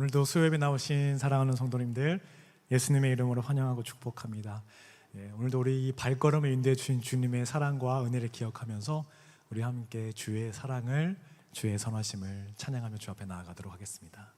오늘도 수요예배 나오신 사랑하는 성도님들 예수님의 이름으로 환영하고 축복합니다. 오늘도 우리 발걸음을 인도해 주신 주님의 사랑과 은혜를 기억하면서 우리 함께 주의 사랑을, 주의 선하심을 찬양하며 주 앞에 나아가도록 하겠습니다.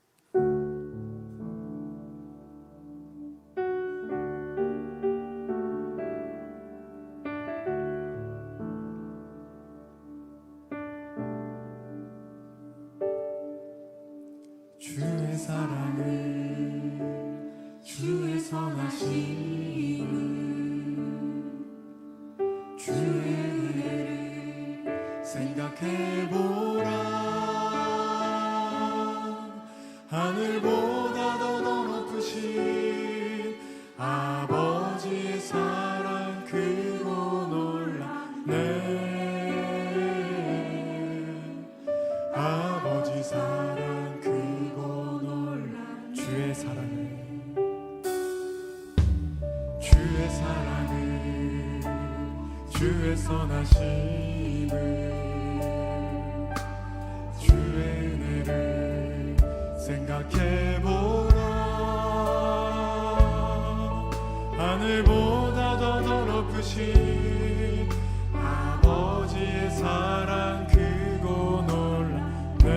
주의 사랑을, 주의 선하심을, 주의 은혜를 생각해보라. 하늘보다 더 높으신 아버지의 사랑 크고 놀랍네. 아버지 사랑 크고 놀랍네. 주의 사랑을, 주의 사랑을, 주의 선하심을, 주의 은혜를 생각해보라. 하늘보다 더 높으신 아버지의 사랑 크고 놀랍네.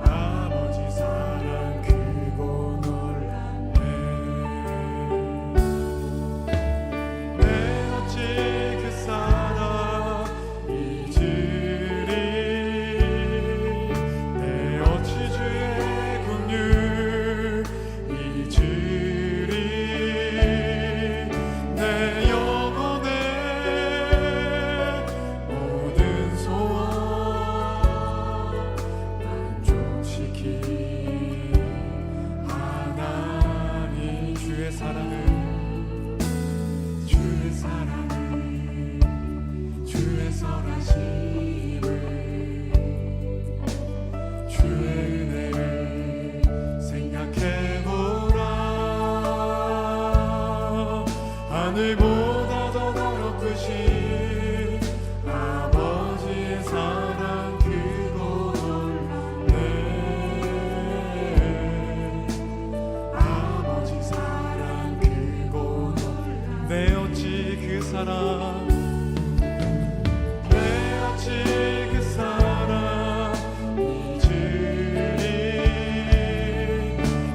아버지 사랑 크고 놀랍네. 내 어찌 그 사랑 잊으리. 내 어찌 주의 긍휼 잊으리. 내 영혼의 모든 소원 만족시키리. 하나님 주의 사랑을, 주의 사랑을, 주의 선하심을, 주의 은혜를 생각해보라. 하늘보다 더 높으신 아버지의 사랑 크고 놀랍네. 아버지 사랑 크고 놀랍네. 내 어찌 그 사랑, 내 어찌 그 사랑 잊으리.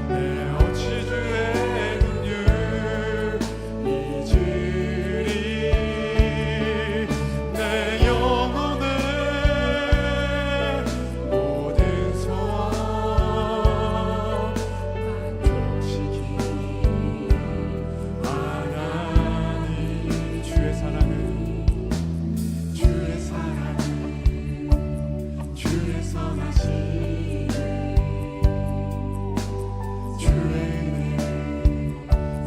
내 어찌 주의 긍휼 잊으리. 내 영혼의 모든 소원 만족시키리. 하나님 주의 사랑을, 주의 사랑을, 주의 선하심을, 주의 은혜를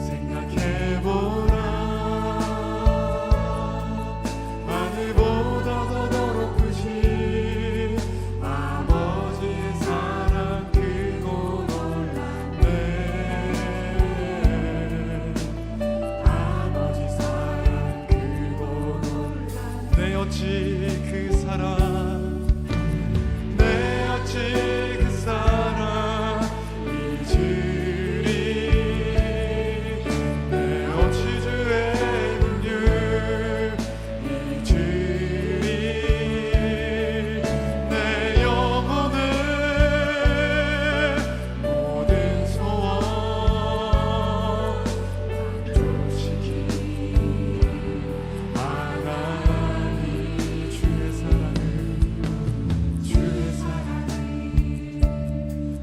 생각해보라. 하늘보다 더 높으신 아버지의 사랑 크고 놀랍네. 아버지 사랑 크고 놀랍네. 내 어찌 그 사랑, 내 어찌 그 사랑 잊으리. 내 어찌 주의 긍휼 잊으리. 내 영혼의 모든 소원 만족시키리. 하나님 주의 사랑을, 주의 사랑을,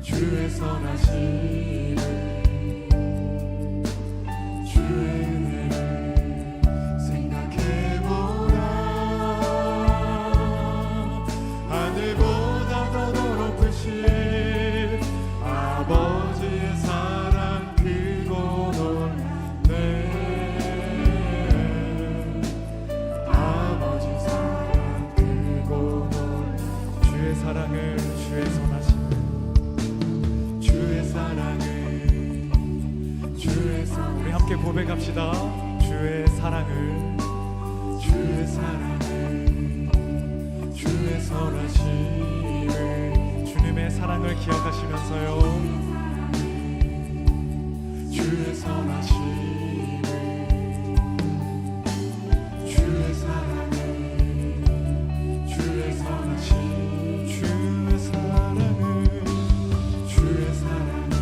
주의 선하심을, 주의 은혜를 생각해보라. 하늘보다 더 높으신 아버지의 사랑 크고 놀랍네. 아버지 사랑 크고 놀랍네. 주의 사랑을, 주의 선하심을, 주의 사랑을, 주의 사랑을. 우리 함께 고백합시다. 주의 사랑을, 주의 사랑을, 주의 선하심을, 주님의 사랑을 기억하시면서요. 주의 선하심을 주의 사랑을 주의 선하심 주의 사랑을 주의 사랑을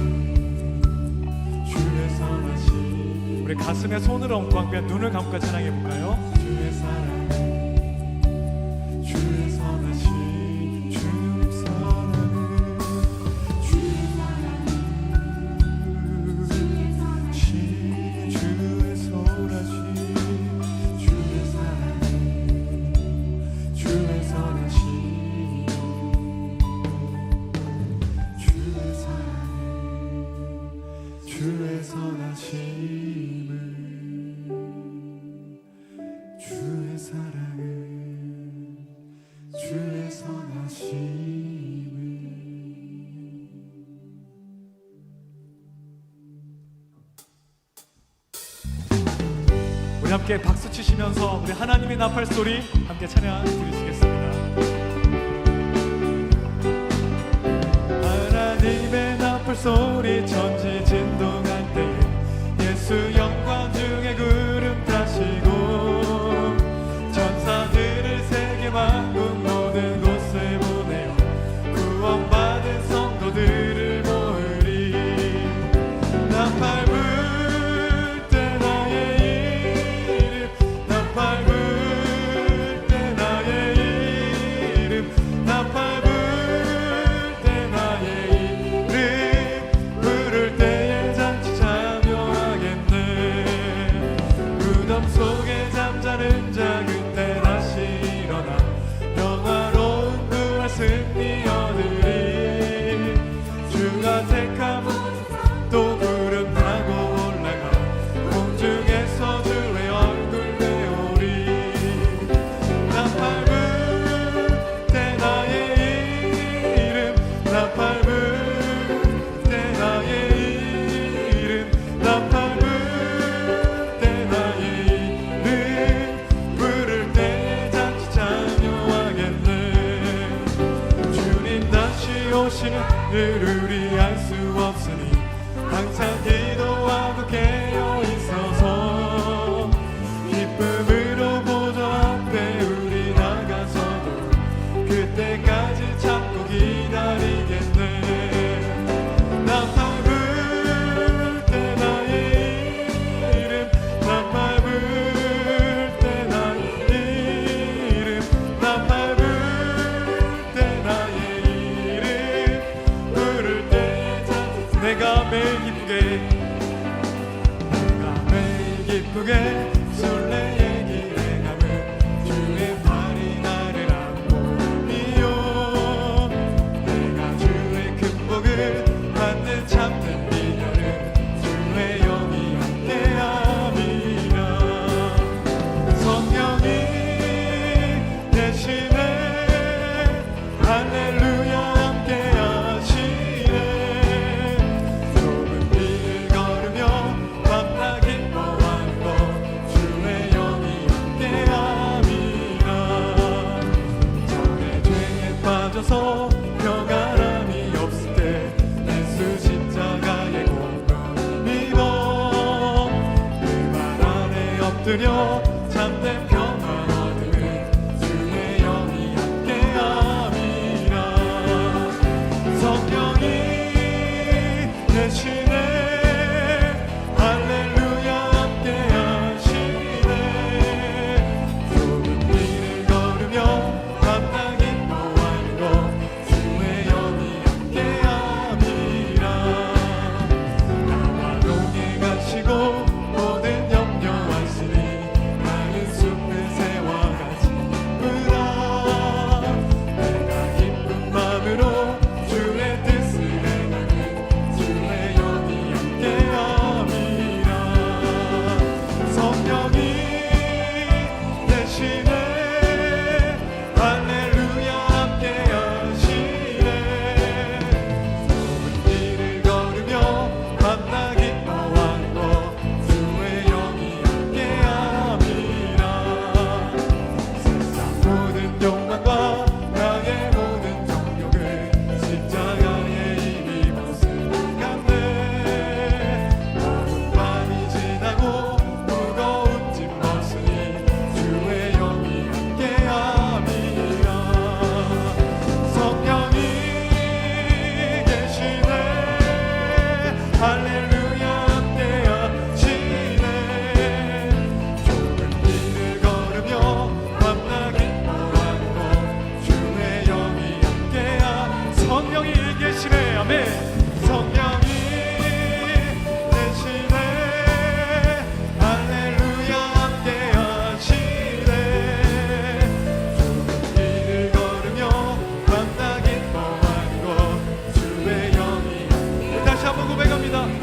주의 선하심 우리 가슴에 손을 얹고 함께 눈을 감고 찬양해 볼까요? 주의 사랑을 주의 선하심 주의 사랑을 주의 주의 선하심 주의 사랑을 주의 선하심 주의 사랑을 주의 선하심을 주의 사랑을 주의 선하심을 우리 함께 박수 치시면서 우리 하나님의 나팔 소리 함께 찬양 드리시겠습니다. 하나님의 나팔 소리 천지 진동할 때 예수 영광 중에 구름 타시고 천사들을 세계 만국 모든 곳에 보내어 구원받은 성도들을 모으리. 나팔 불 때 나의 이름 나팔 불 때 나의 이름 나팔 불 때 나의 이름 부를 때에 잔치 참여하겠네. 무덤 속에 잠자는 자 그때 다시 일어나 영화로운 부활 승리 얻으리. 주가 택함 또 구름 타고 올라가 공중에서 주의 얼굴 배우리. 나팔 불 때 나의 이름 나팔 불 때 나의 이름 나팔 불 때 나의 이름 부를 때에 잔치 참여하겠네. 주님 다시 오시는 늘 우리 알 수 없으니 항상 기도하고 깨어 있어서 기쁨으로 보좌 앞에 우리 나가서도 그때까지 참고 기다리겠네. 나팔 불 때 나의 이름 나팔 불 때 나의 이름 나팔 불 때 나의 이름 부를 때 내가 매일 기쁘게 순례의 길에 가면 주의 팔이 나를 안고 이요. 내가 주의 큰 복을 받는 참된 비결은 주의 영이 함께함이라. 성령이 대신에 할렐루야 함께하시네. 좁은 길을 걸으며 밤낮 기뻐하는 것 주의 영이 함께함이라. 전에 죄에 빠져서 평안함이 없을 때 예수 십자가의 공로 믿어 그 발 아래 엎드려 참된 평안 얻음은 주의 영이 함께함이라. 성령이 대신에 할렐루야 함께하시네. 좁은 길을 걸으며 밤낮 기뻐하는 것 주의 영이 함께함이라. 나와 동행 가시고 모든 염려하시니 나는 숲을 새와 같이 으라. 내가 기쁜 마음으로 주의 뜻을 행하는 주의 영이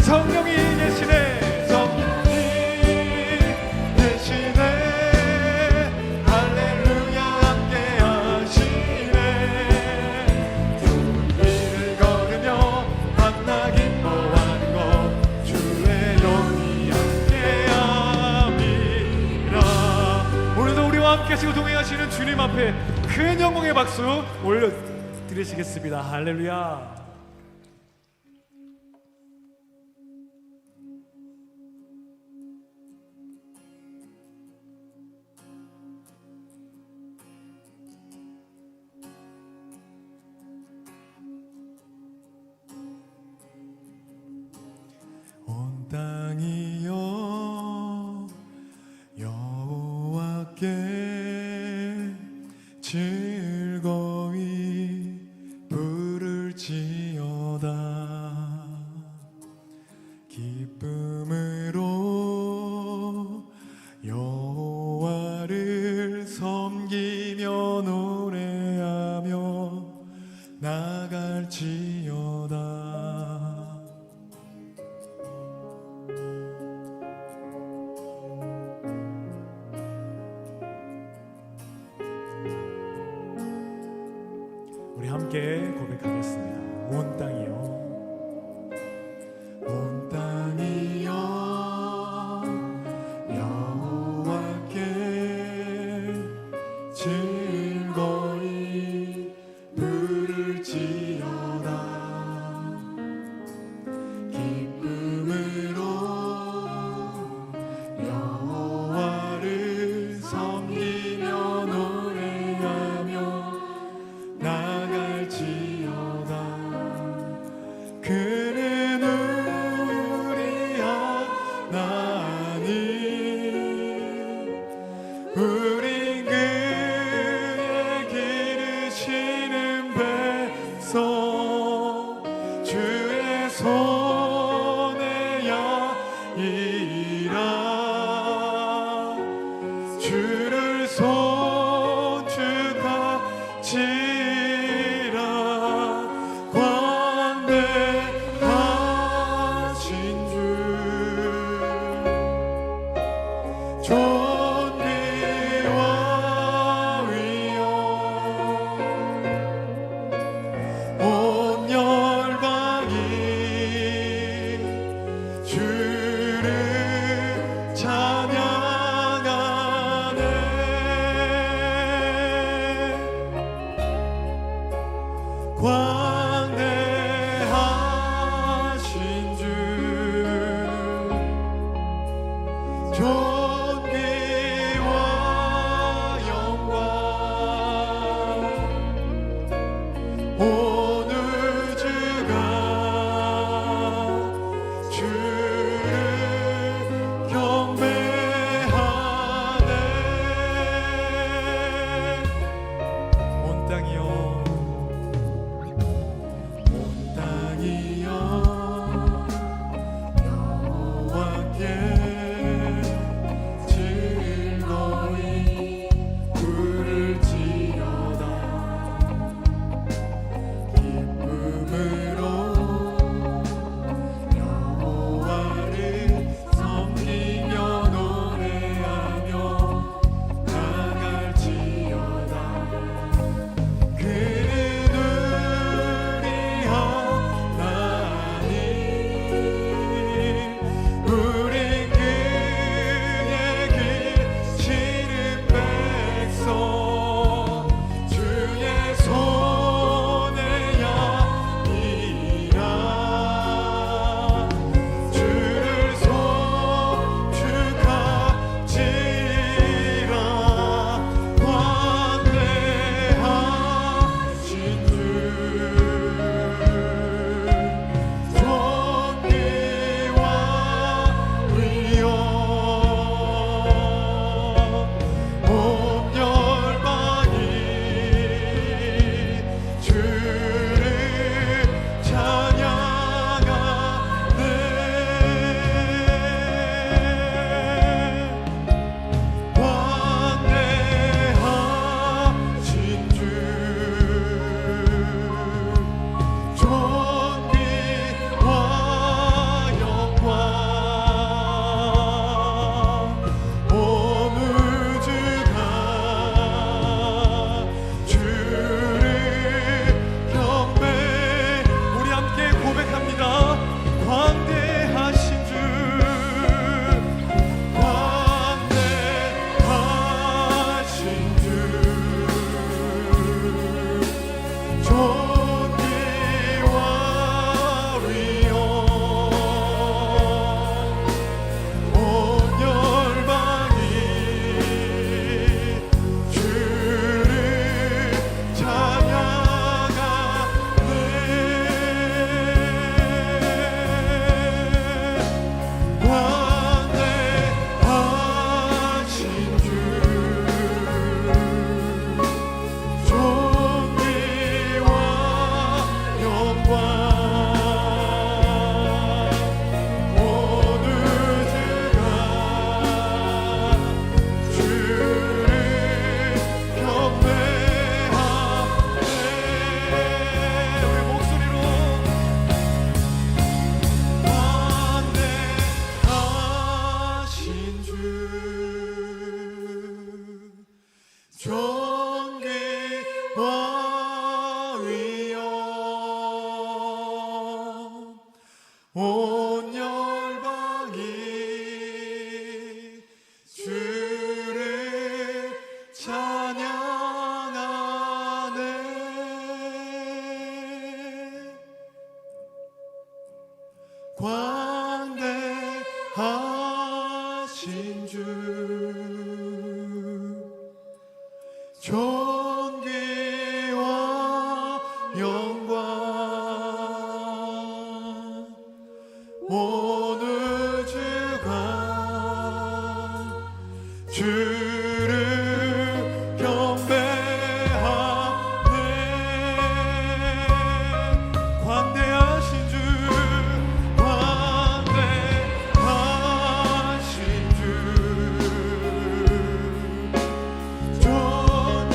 성령이 계시네. 성령이 계시네. 할렐루야 함께 하시네. 길을 걸으며 만나 기뻐하는 것 주의 영이 함께함이라. 오늘도 우리와 함께 하시고 동행하시는 주님 앞에 큰 영광의 박수 올려드리시겠습니다. 할렐루야. 온 땅이여 여호와께 즐거이 부를지어다. 기쁨으로 여호와를 섬기며 노래하며 나갈지어다. 우리 함께 고백하겠습니다. 온 땅이여 온 땅이여 여호와께 즐거이 부를지어다. 기쁨으로 여호와를 섬기며 노래하며 나갈지어다. 그는 우리 하나님 우리 그의 기르시는 백성 주의 손에 야이라. 주를 손축하지라. 광대하신 주 존귀와 위엄 온 열방이 온 열방이 주를 찬양하네. 광대하신 주 존귀와 영광 온 우주가 주를 경배하네. 광대하신 주 광대하신 주 존귀와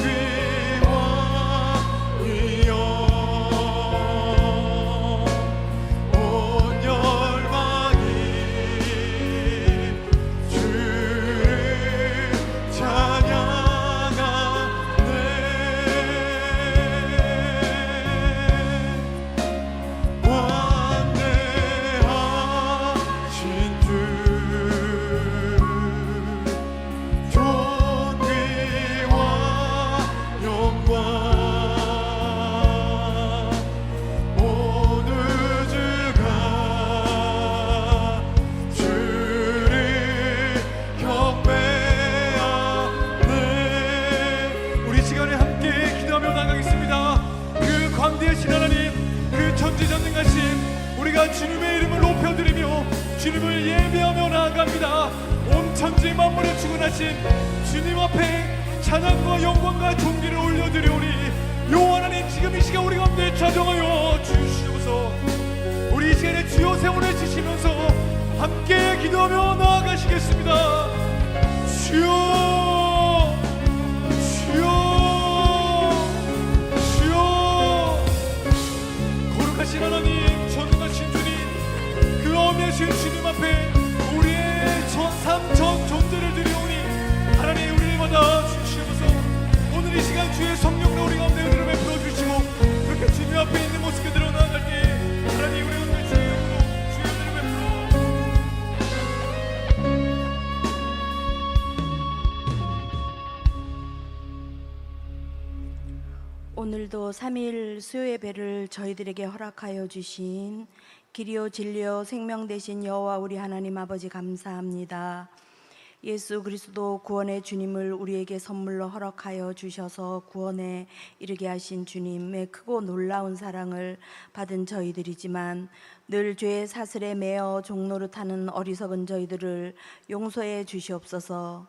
위엄 온 열방이 주를 찬양하네. 광대하신 주 존귀와 영광 온 우주가 주를 경배하네. 우리 시간에 함께 기도하며 나가겠습니다. 그 광대하신 하나님, 그 전지전능하신 우리가 주님의 이름을 높여드리며 주님을 예배하며 나아갑니다. 온 천지 만물을 주관하신 주님 앞에 찬양과 영광과 존귀를 올려드리오니 요 하나님, 지금 이 시간 우리 가운데 좌정하여 주시옵소서. 우리 이 시간에 주여 세원을 지시면서 함께 기도하며 나아가시겠습니다. 주여, 주여, 주여. 거룩하신 하나님, 전능하신 주님, 그 어미하신 주님 앞에 우리의 전 존재를 드리오니 하나님, 우리를 받아 주시옵소서. 오늘 이 시간 주의 성령으로 우리 가운데 은혜를 베풀어 주시고 그렇게 주님 앞에 있는 모습 그대로 나아갈 때 하나님, 우리 가운데 주의 영으로 주의 은혜를 베풀어. 오늘도 3일 수요 예배를 저희들에게 허락하여 주신 길이요 진리요 생명 되신 여호와 우리 하나님 아버지 감사합니다. 예수 그리스도 구원의 주님을 우리에게 선물로 허락하여 주셔서 구원에 이르게 하신 주님의 크고 놀라운 사랑을 받은 저희들이지만 늘 죄의 사슬에 매어 종노릇하는 어리석은 저희들을 용서해 주시옵소서.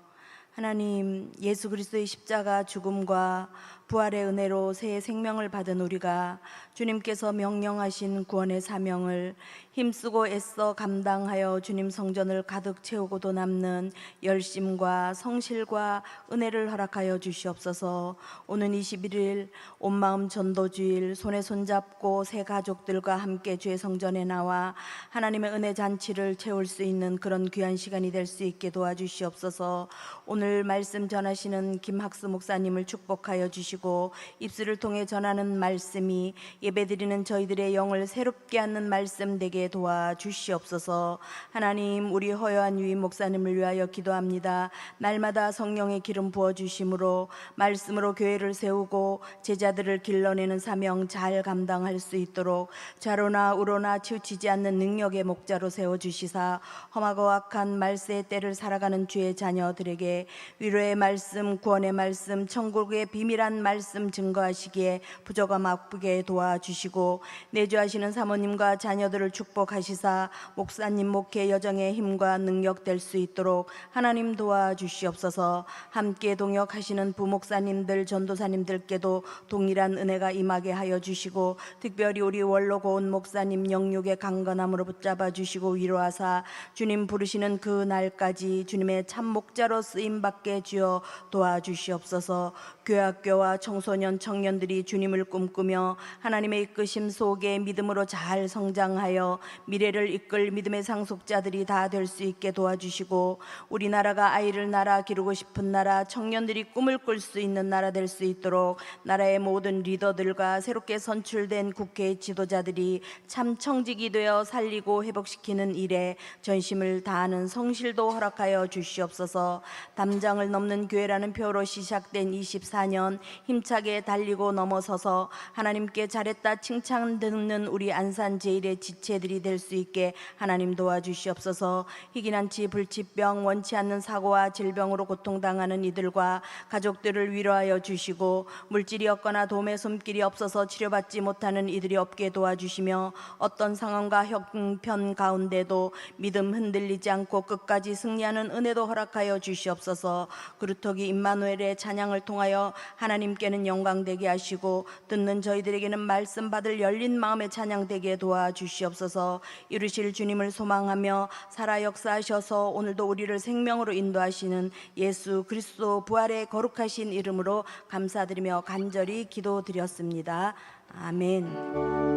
하나님, 예수 그리스도의 십자가 죽음과 부활의 은혜로 새 생명을 받은 우리가 주님께서 명령하신 구원의 사명을 힘쓰고 애써 감당하여 주님 성전을 가득 채우고도 남는 열심과 성실과 은혜를 허락하여 주시옵소서. 오는 21일 온마음 전도주일, 손에 손잡고 새 가족들과 함께 주의 성전에 나와 하나님의 은혜 잔치를 채울 수 있는 그런 귀한 시간이 될 수 있게 도와주시옵소서. 오늘 말씀 전하시는 김학수 목사님을 축복하여 주시고 입술을 통해 전하는 말씀이 예배드리는 저희들의 영을 새롭게 하는 말씀 되게 도와주시옵소서. 하나님, 우리 허여한 유임 목사님을 위하여 기도합니다. 날마다 성령의 기름 부어주심으로 말씀으로 교회를 세우고 제자들을 길러내는 사명 잘 감당할 수 있도록 좌로나 우로나 치우치지 않는 능력의 목자로 세워주시사 험하고 악한 말세의 때를 살아가는 주의 자녀들에게 위로의 말씀, 구원의 말씀, 천국의 비밀한 말씀 증거하시기에 부족함 아프게 도와주시고 내주하시는 사모님과 자녀들을 축복하시사 목사님 목회 여정의 힘과 능력 될 수 있도록 하나님 도와주시옵소서. 함께 동역하시는 부목사님들, 전도사님들께도 동일한 은혜가 임하게 하여 주시고 특별히 우리 원로 고은 목사님 영육의 강건함으로 붙잡아 주시고 위로하사 주님 부르시는 그 날까지 주님의 참 목자로 쓰임 받게 주어 도와주시옵소서. 교학교와 아이들과 청소년 청년들이 주님을 꿈꾸며 하나님의 이끄심 속에 믿음으로 잘 성장하여 미래를 이끌 믿음의 상속자들이 다 될 수 있게 도와주시고, 우리나라가 아이를 낳아 기르고 싶은 나라, 청년들이 꿈을 꿀 수 있는 나라 될 수 있도록 나라의 모든 리더들과 새롭게 선출된 국회 지도자들이 참 청직이 되어 살리고 회복시키는 일에 전심을 다하는 성실도 허락하여 주시옵소서. 담장을 넘는 교회라는 표로 시작된 24년 힘차게 달리고 넘어서서 하나님께 잘했다 칭찬 듣는 우리 안산 제일의 지체들이 될 수 있게 하나님 도와주시옵소서. 희귀난치, 불치병, 원치 않는 사고와 질병으로 고통당하는 이들과 가족들을 위로하여 주시고, 물질이 없거나 도움의 손길이 없어서 치료받지 못하는 이들이 없게 도와주시며, 어떤 상황과 형편 가운데도 믿음 흔들리지 않고 끝까지 승리하는 은혜도 허락하여 주시옵소서. 그루터기 임마누엘의 찬양을 통하여 하나님께는 영광되게 하시고, 듣는 저희들에게는 말씀 받을 열린 마음의 찬양되게 도와주시옵소서. 이루실 주님을 소망하며 살아 역사하셔서 오늘도 우리를 생명으로 인도하시는 예수 그리스도 부활의 거룩하신 이름으로 감사드리며 간절히 기도드렸습니다. 아멘.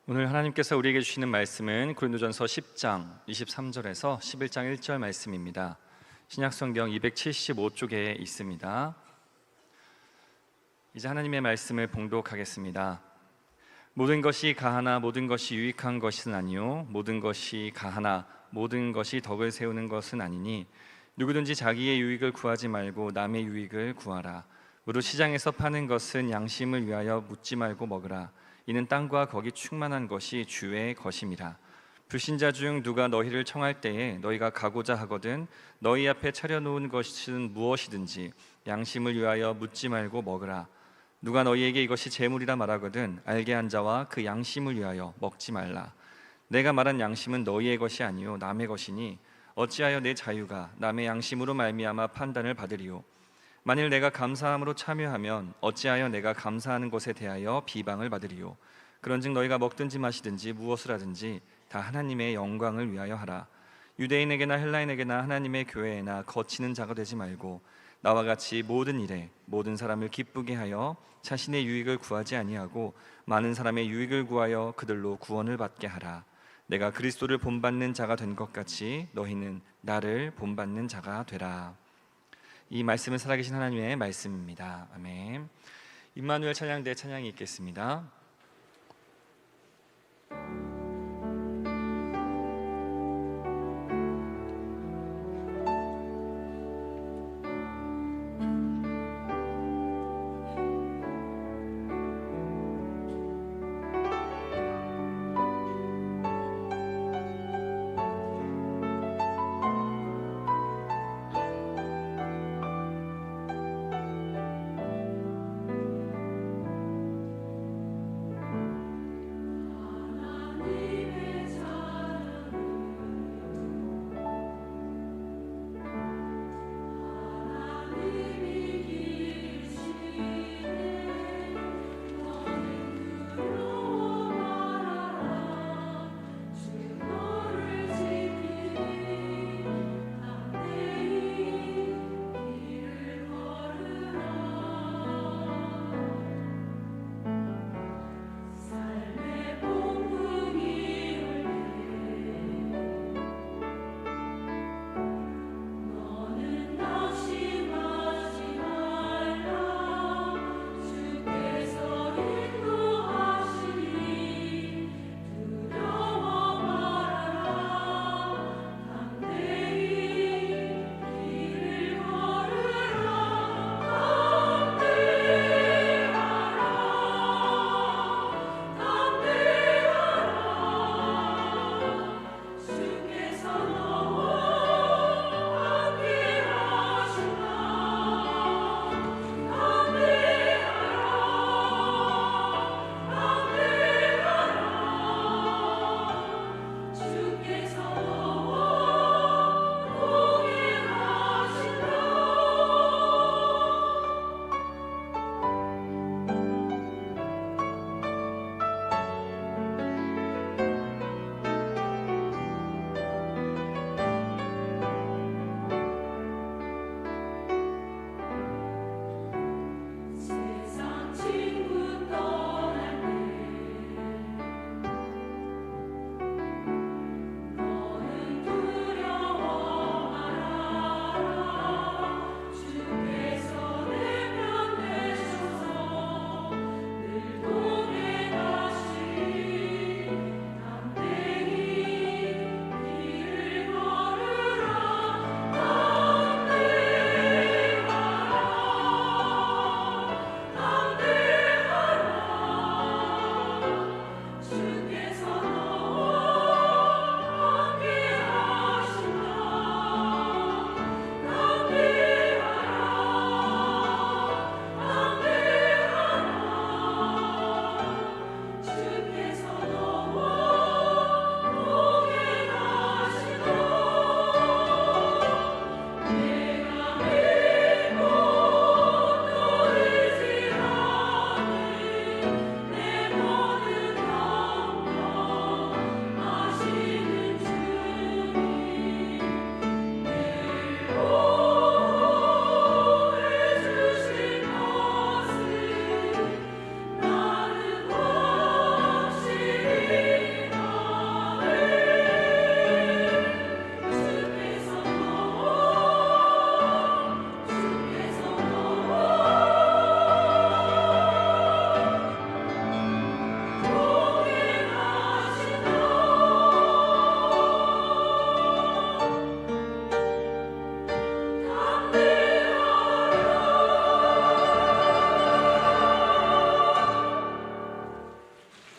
오늘 하나님께서 우리에게 주시는 말씀은 고린도전서 10장 23절에서 11장 1절 말씀입니다. 신약성경 275쪽에 있습니다. 이제 하나님의 말씀을 봉독하겠습니다. 모든 것이 가하나 모든 것이 유익한 것은 아니요 모든 것이 가하나 모든 것이 덕을 세우는 것은 아니니 누구든지 자기의 유익을 구하지 말고 남의 유익을 구하라. 무릇 시장에서 파는 것은 양심을 위하여 묻지 말고 먹으라. 이는 땅과 거기 충만한 것이 주의 것임이라. 불신자 중 누가 너희를 청할 때에 너희가 가고자 하거든 너희 앞에 차려놓은 것은 무엇이든지 양심을 위하여 묻지 말고 먹으라. 누가 너희에게 이것이 재물이라 말하거든 알게 한 자와 그 양심을 위하여 먹지 말라. 내가 말한 양심은 너희의 것이 아니요 남의 것이니 어찌하여 내 자유가 남의 양심으로 말미암아 판단을 받으리요. 만일 내가 감사함으로 참여하면 어찌하여 내가 감사하는 것에 대하여 비방을 받으리요. 그런즉 너희가 먹든지 마시든지 무엇을 하든지 다 하나님의 영광을 위하여 하라. 유대인에게나 헬라인에게나 하나님의 교회에나 거치는 자가 되지 말고 나와 같이 모든 일에 모든 사람을 기쁘게 하여 자신의 유익을 구하지 아니하고 많은 사람의 유익을 구하여 그들로 구원을 받게 하라. 내가 그리스도를 본받는 자가 된 것 같이 너희는 나를 본받는 자가 되라. 이 말씀은 살아계신 하나님의 말씀입니다. 아멘. 임마누엘 찬양대 찬양이 있겠습니다.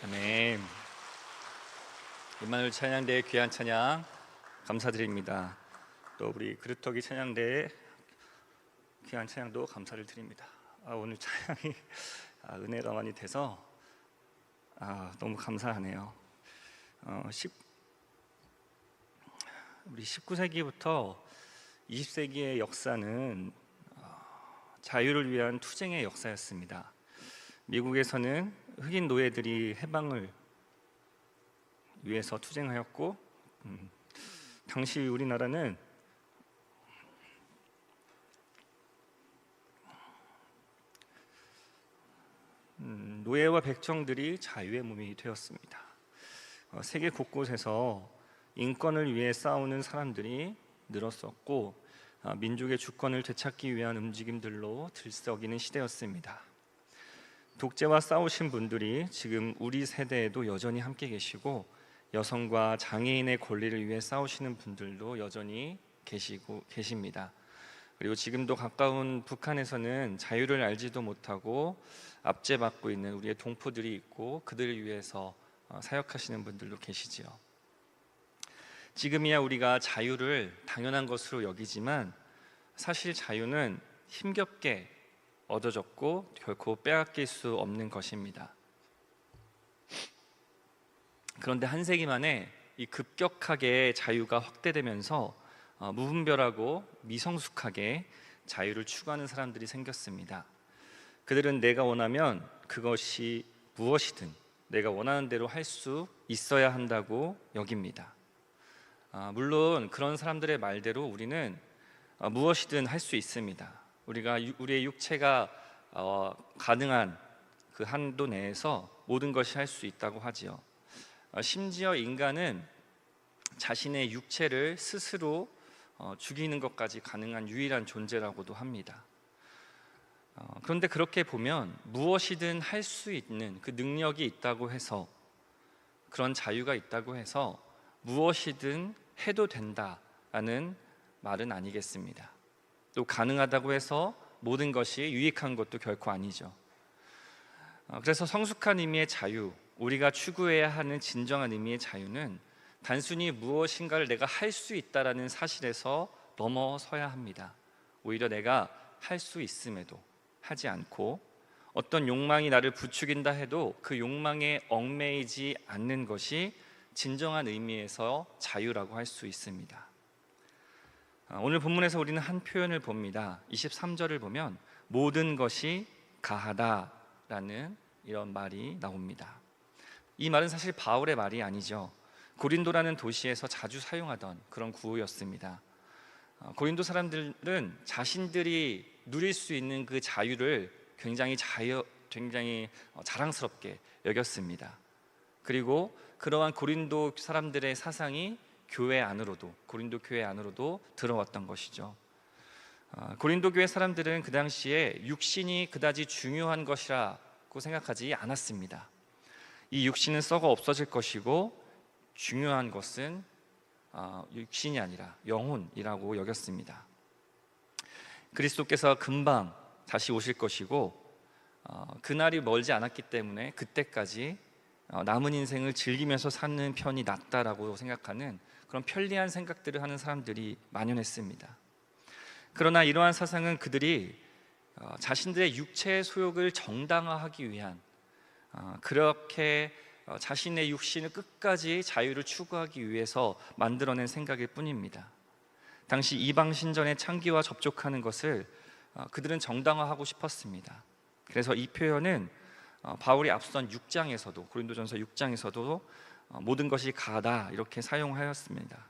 아멘. 임마누엘 찬양대의 귀한 찬양 감사드립니다. 또 우리 그릇터기 찬양대의 귀한 찬양도 감사를 드립니다. 오늘 찬양이 은혜가 많이 돼서 너무 감사하네요. 우리 19세기부터 20세기의 역사는 자유를 위한 투쟁의 역사였습니다. 미국에서는 흑인 노예들이 해방을 위해서 투쟁하였고, 당시 우리나라는 노예와 백정들이 자유의 몸이 되었습니다. 세계 곳곳에서 인권을 위해 싸우는 사람들이 늘었었고, 민족의 주권을 되찾기 위한 움직임들로 들썩이는 시대였습니다. 독재와 싸우신 분들이 지금 우리 세대에도 여전히 함께 계시고, 여성과 장애인의 권리를 위해 싸우시는 분들도 여전히 계십니다. 그리고 지금도 가까운 북한에서는 자유를 알지도 못하고 압제받고 있는 우리의 동포들이 있고, 그들을 위해서 사역하시는 분들도 계시지요. 지금이야 우리가 자유를 당연한 것으로 여기지만, 사실 자유는 힘겹게 얻어졌고 결코 빼앗길 수 없는 것입니다. 그런데 한 세기 만에 이 급격하게 자유가 확대되면서 무분별하고 미성숙하게 자유를 추구하는 사람들이 생겼습니다. 그들은 내가 원하면 그것이 무엇이든 내가 원하는 대로 할 수 있어야 한다고 여깁니다. 물론 그런 사람들의 말대로 우리는 무엇이든 할 수 있습니다. 우리의 육체가 가능한 그 한도 내에서 모든 것이 할 수 있다고 하지요. 심지어 인간은 자신의 육체를 스스로 죽이는 것까지 가능한 유일한 존재라고도 합니다. 그런데 그렇게 보면 무엇이든 할 수 있는 그 능력이 있다고 해서, 그런 자유가 있다고 해서 무엇이든 해도 된다라는 말은 아니겠습니다. 또 가능하다고 해서 모든 것이 유익한 것도 결코 아니죠. 그래서 성숙한 의미의 자유, 우리가 추구해야 하는 진정한 의미의 자유는 단순히 무엇인가를 내가 할 수 있다라는 사실에서 넘어서야 합니다. 오히려 내가 할 수 있음에도 하지 않고, 어떤 욕망이 나를 부추긴다 해도 그 욕망에 얽매이지 않는 것이 진정한 의미에서 자유라고 할 수 있습니다. 오늘 본문에서 우리는 한 표현을 봅니다. 23절을 보면 모든 것이 가하다라는 이런 말이 나옵니다. 이 말은 사실 바울의 말이 아니죠. 고린도라는 도시에서 자주 사용하던 그런 구호였습니다. 고린도 사람들은 자신들이 누릴 수 있는 그 자유를 굉장히 자랑스럽게 여겼습니다. 그리고 그러한 고린도 사람들의 사상이 고린도 교회 안으로도 들어왔던 것이죠. 고린도 교회 사람들은 그 당시에 육신이 그다지 중요한 것이라고 생각하지 않았습니다. 이 육신은 썩어 없어질 것이고, 중요한 것은 육신이 아니라 영혼이라고 여겼습니다. 그리스도께서 금방 다시 오실 것이고, 그날이 멀지 않았기 때문에 그때까지 남은 인생을 즐기면서 사는 편이 낫다라고 생각하는 그런 편리한 생각들을 하는 사람들이 만연했습니다. 그러나 이러한 사상은 그들이 자신들의 육체의 소욕을 정당화하기 위한, 그렇게 자신의 육신을 끝까지 자유를 추구하기 위해서 만들어낸 생각일 뿐입니다. 당시 이방 신전의 창기와 접촉하는 것을 그들은 정당화하고 싶었습니다. 그래서 이 표현은 바울이 앞선 6장에서도, 고린도전서 6장에서도 모든 것이 가하다 이렇게 사용하였습니다.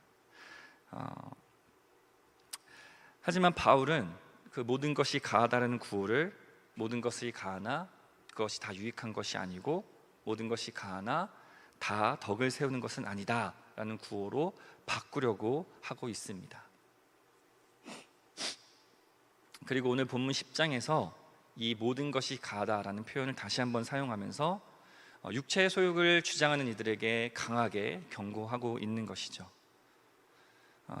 하지만 바울은 그 모든 것이 가하다라는 구호를 모든 것이 가하나 그것이 다 유익한 것이 아니고, 모든 것이 가하나 다 덕을 세우는 것은 아니다 라는 구호로 바꾸려고 하고 있습니다. 그리고 오늘 본문 10장에서 이 모든 것이 가하다라는 표현을 다시 한번 사용하면서 육체의 소욕을 주장하는 이들에게 강하게 경고하고 있는 것이죠.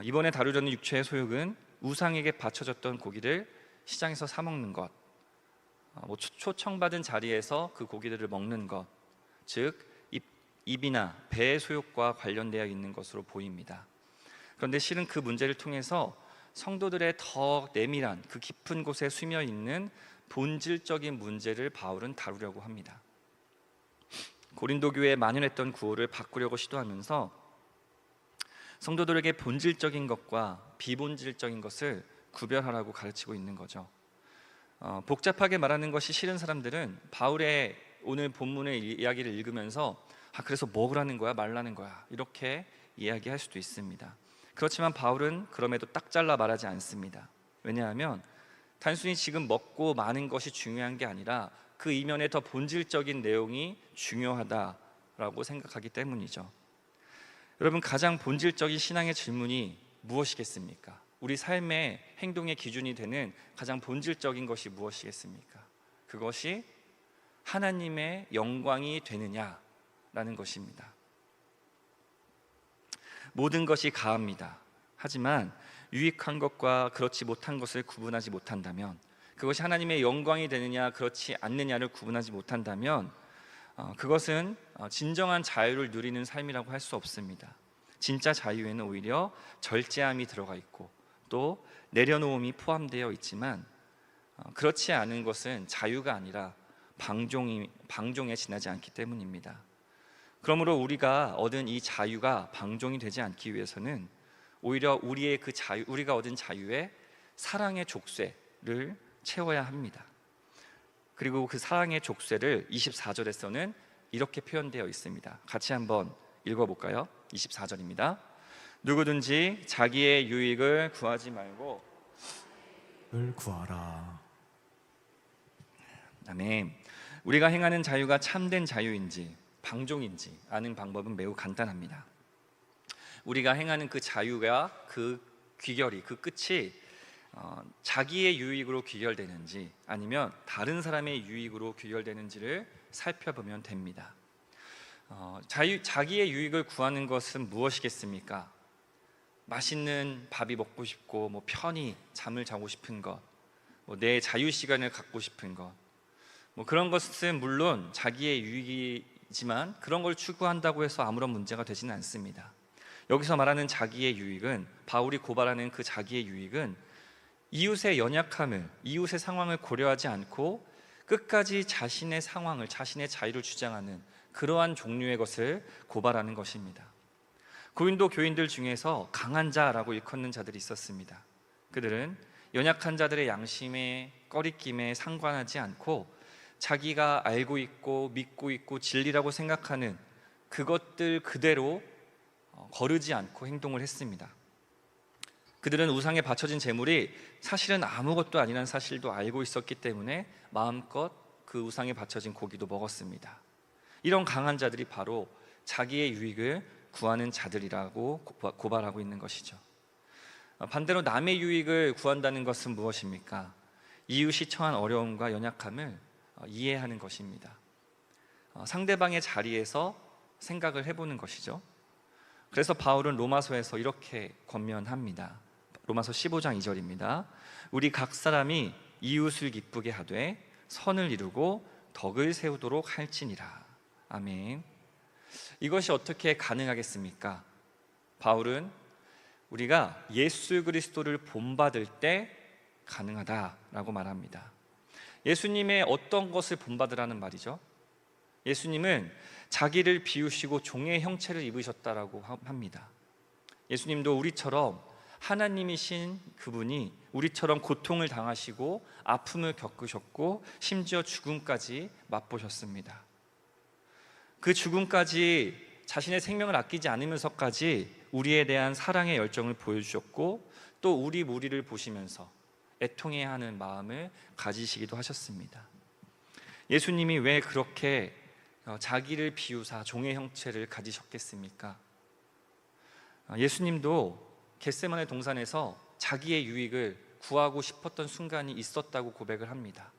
이번에 다루려는 육체의 소욕은 우상에게 바쳐졌던 고기를 시장에서 사 먹는 것, 초청받은 자리에서 그 고기들을 먹는 것, 즉 입이나 배의 소욕과 관련되어 있는 것으로 보입니다. 그런데 실은 그 문제를 통해서 성도들의 더 내밀한 그 깊은 곳에 스며 있는 본질적인 문제를 바울은 다루려고 합니다. 고린도 교회에 만연했던 구호를 바꾸려고 시도하면서 성도들에게 본질적인 것과 비본질적인 것을 구별하라고 가르치고 있는 거죠. 복잡하게 말하는 것이 싫은 사람들은 바울의 오늘 본문의 이야기를 읽으면서 그래서 먹으라는 거야 말라는 거야 이렇게 이야기할 수도 있습니다. 그렇지만 바울은 그럼에도 딱 잘라 말하지 않습니다. 왜냐하면 단순히 지금 먹고 마는 것이 중요한 게 아니라 그 이면에 더 본질적인 내용이 중요하다라고 생각하기 때문이죠. 여러분, 가장 본질적인 신앙의 질문이 무엇이겠습니까? 우리 삶의 행동의 기준이 되는 가장 본질적인 것이 무엇이겠습니까? 그것이 하나님의 영광이 되느냐라는 것입니다. 모든 것이 가합니다. 하지만 유익한 것과 그렇지 못한 것을 구분하지 못한다면, 그것이 하나님의 영광이 되느냐 그렇지 않느냐를 구분하지 못한다면 그것은 진정한 자유를 누리는 삶이라고 할 수 없습니다. 진짜 자유에는 오히려 절제함이 들어가 있고 또 내려놓음이 포함되어 있지만 그렇지 않은 것은 자유가 아니라 방종에 지나지 않기 때문입니다. 그러므로 우리가 얻은 이 자유가 방종이 되지 않기 위해서는 오히려 우리의 그 자유, 우리가 얻은 자유에 사랑의 족쇄를 채워야 합니다. 그리고 그 사랑의 족쇄를 24절에서는 이렇게 표현되어 있습니다. 같이 한번 읽어볼까요? 24절입니다. 누구든지 자기의 유익을 구하지 말고 을 구하라. 아멘. 우리가 행하는 자유가 참된 자유인지 방종인지 아는 방법은 매우 간단합니다. 우리가 행하는 그 자유가 그 귀결이 그 끝이 자기의 유익으로 귀결되는지 아니면 다른 사람의 유익으로 귀결되는지를 살펴보면 됩니다. 자기의 유익을 구하는 것은 무엇이겠습니까? 맛있는 밥이 먹고 싶고 편히 잠을 자고 싶은 것, 내 자유 시간을 갖고 싶은 것, 그런 것은 물론 자기의 유익이지만 그런 걸 추구한다고 해서 아무런 문제가 되지는 않습니다. 여기서 말하는 자기의 유익은, 바울이 고발하는 그 자기의 유익은 이웃의 연약함을, 이웃의 상황을 고려하지 않고 끝까지 자신의 상황을, 자신의 자유를 주장하는 그러한 종류의 것을 고발하는 것입니다. 고린도 교인들 중에서 강한 자라고 일컫는 자들이 있었습니다. 그들은 연약한 자들의 양심에 꺼리낌에 상관하지 않고 자기가 알고 있고 믿고 있고 진리라고 생각하는 그것들 그대로 거르지 않고 행동을 했습니다. 그들은 우상에 바쳐진 제물이 사실은 아무것도 아니라는 사실도 알고 있었기 때문에 마음껏 그 우상에 바쳐진 고기도 먹었습니다. 이런 강한 자들이 바로 자기의 유익을 구하는 자들이라고 고발하고 있는 것이죠. 반대로 남의 유익을 구한다는 것은 무엇입니까? 이웃이 처한 어려움과 연약함을 이해하는 것입니다. 상대방의 자리에서 생각을 해보는 것이죠. 그래서 바울은 로마서에서 이렇게 권면합니다. 로마서 15장 2절입니다. 우리 각 사람이 이웃을 기쁘게 하되 선을 이루고 덕을 세우도록 할지니라. 아멘. 이것이 어떻게 가능하겠습니까? 바울은 우리가 예수 그리스도를 본받을 때 가능하다라고 말합니다. 예수님의 어떤 것을 본받으라는 말이죠? 예수님은 자기를 비우시고 종의 형체를 입으셨다라고 합니다. 예수님도 우리처럼 하나님이신 그분이 우리처럼 고통을 당하시고 아픔을 겪으셨고 심지어 죽음까지 맛보셨습니다. 그 죽음까지 자신의 생명을 아끼지 않으면서까지 우리에 대한 사랑의 열정을 보여주셨고 또 우리 무리를 보시면서 애통해야 하는 마음을 가지시기도 하셨습니다. 예수님이 왜 그렇게 자기를 비우사 종의 형체를 가지셨겠습니까? 예수님도 겟세마네 동산에서 자기의 유익을 구하고 싶었던 순간이 있었다고 고백을 합니다.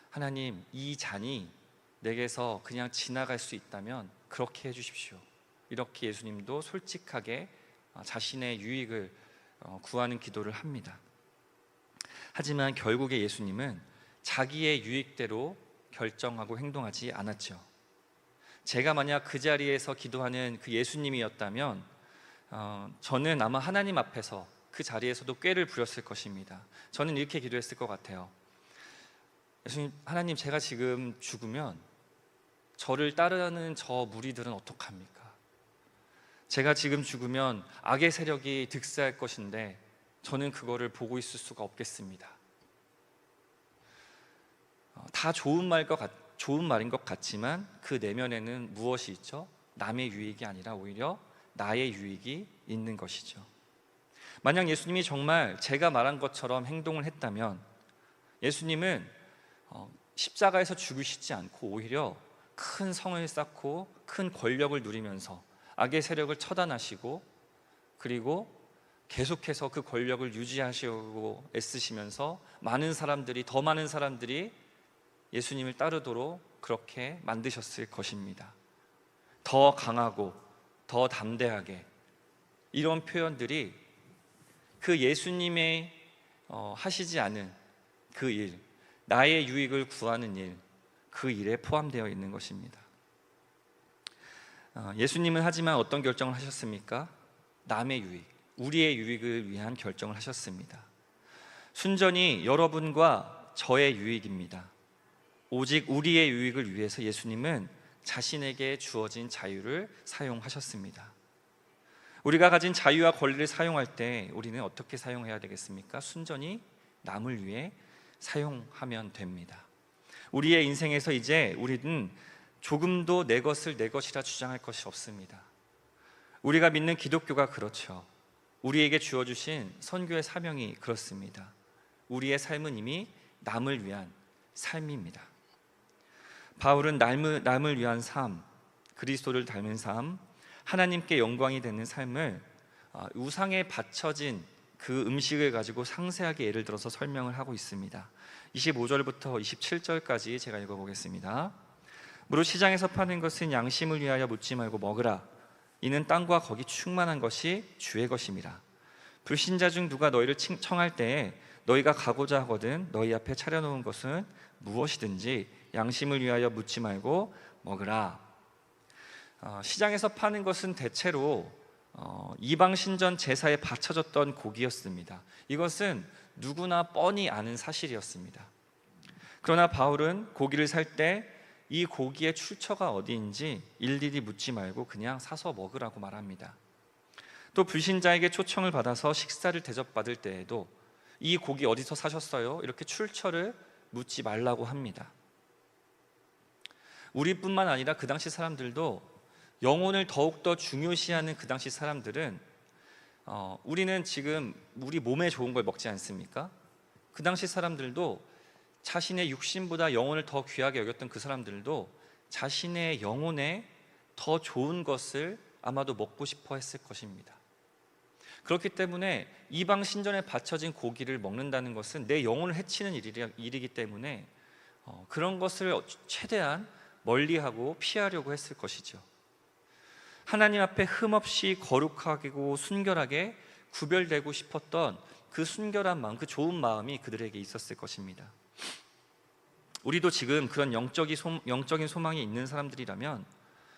하나님, 이 잔이 내게서 그냥 지나갈 수 있다면 그렇게 해주십시오. 이렇게 예수님도 솔직하게 자신의 유익을 구하는 기도를 합니다. 하지만 결국에 예수님은 자기의 유익대로 결정하고 행동하지 않았죠. 제가 만약 그 자리에서 기도하는 그 예수님이었다면 저는 아마 하나님 앞에서 그 자리에서도 꾀를 부렸을 것입니다. 저는 이렇게 기도했을 것 같아요. 예수님, 하나님, 제가 지금 죽으면 저를 따르는 저 무리들은 어떡합니까? 제가 지금 죽으면 악의 세력이 득세할 것인데 저는 그거를 보고 있을 수가 없겠습니다. 다 좋은 말인 것 같지만 그 내면에는 무엇이 있죠? 남의 유익이 아니라 오히려 나의 유익이 있는 것이죠. 만약 예수님이 정말 제가 말한 것처럼 행동을 했다면 예수님은 십자가에서 죽으시지 않고 오히려 큰 성을 쌓고 큰 권력을 누리면서 악의 세력을 처단하시고 그리고 계속해서 그 권력을 유지하시려고 애쓰시면서 더 많은 사람들이 예수님을 따르도록 그렇게 만드셨을 것입니다. 더 강하고 더 담대하게, 이런 표현들이 그 예수님의 하시지 않은 그 일, 나의 유익을 구하는 일, 그 일에 포함되어 있는 것입니다. 예수님은 하지만 어떤 결정을 하셨습니까? 남의 유익, 우리의 유익을 위한 결정을 하셨습니다. 순전히 여러분과 저의 유익입니다. 오직 우리의 유익을 위해서 예수님은 자신에게 주어진 자유를 사용하셨습니다. 우리가 가진 자유와 권리를 사용할 때 우리는 어떻게 사용해야 되겠습니까? 순전히 남을 위해 사용하면 됩니다. 우리의 인생에서 이제 우리는 조금도 내 것을 내 것이라 주장할 것이 없습니다. 우리가 믿는 기독교가 그렇죠. 우리에게 주어주신 선교의 사명이 그렇습니다. 우리의 삶은 이미 남을 위한 삶입니다. 바울은 남을 위한 삶, 그리스도를 닮은 삶, 하나님께 영광이 되는 삶을 우상에 바쳐진 그 음식을 가지고 상세하게 예를 들어서 설명을 하고 있습니다. 25절부터 27절까지 제가 읽어보겠습니다. 무릇 시장에서 파는 것은 양심을 위하여 묻지 말고 먹으라. 이는 땅과 거기 충만한 것이 주의 것임이라. 불신자 중 누가 너희를 청할 때에 너희가 가고자 하거든 너희 앞에 차려놓은 것은 무엇이든지 양심을 위하여 묻지 말고 먹으라. 시장에서 파는 것은 대체로 이방 신전 제사에 바쳐졌던 고기였습니다. 이것은 누구나 뻔히 아는 사실이었습니다. 그러나 바울은 고기를 살 때 이 고기의 출처가 어디인지 일일이 묻지 말고 그냥 사서 먹으라고 말합니다. 또 불신자에게 초청을 받아서 식사를 대접받을 때에도 이 고기 어디서 사셨어요? 이렇게 출처를 묻지 말라고 합니다. 우리뿐만 아니라 그 당시 사람들도 영혼을 더욱더 중요시하는 그 당시 사람들은 우리는 지금 우리 몸에 좋은 걸 먹지 않습니까? 그 당시 사람들도 자신의 육신보다 영혼을 더 귀하게 여겼던 그 사람들도 자신의 영혼에 더 좋은 것을 아마도 먹고 싶어 했을 것입니다. 그렇기 때문에 이방 신전에 바쳐진 고기를 먹는다는 것은 내 영혼을 해치는 일이기 때문에 그런 것을 최대한 멀리하고 피하려고 했을 것이죠. 하나님 앞에 흠없이 거룩하고 순결하게 구별되고 싶었던 그 순결한 마음, 그 좋은 마음이 그들에게 있었을 것입니다. 우리도 지금 그런 영적인 소망이 있는 사람들이라면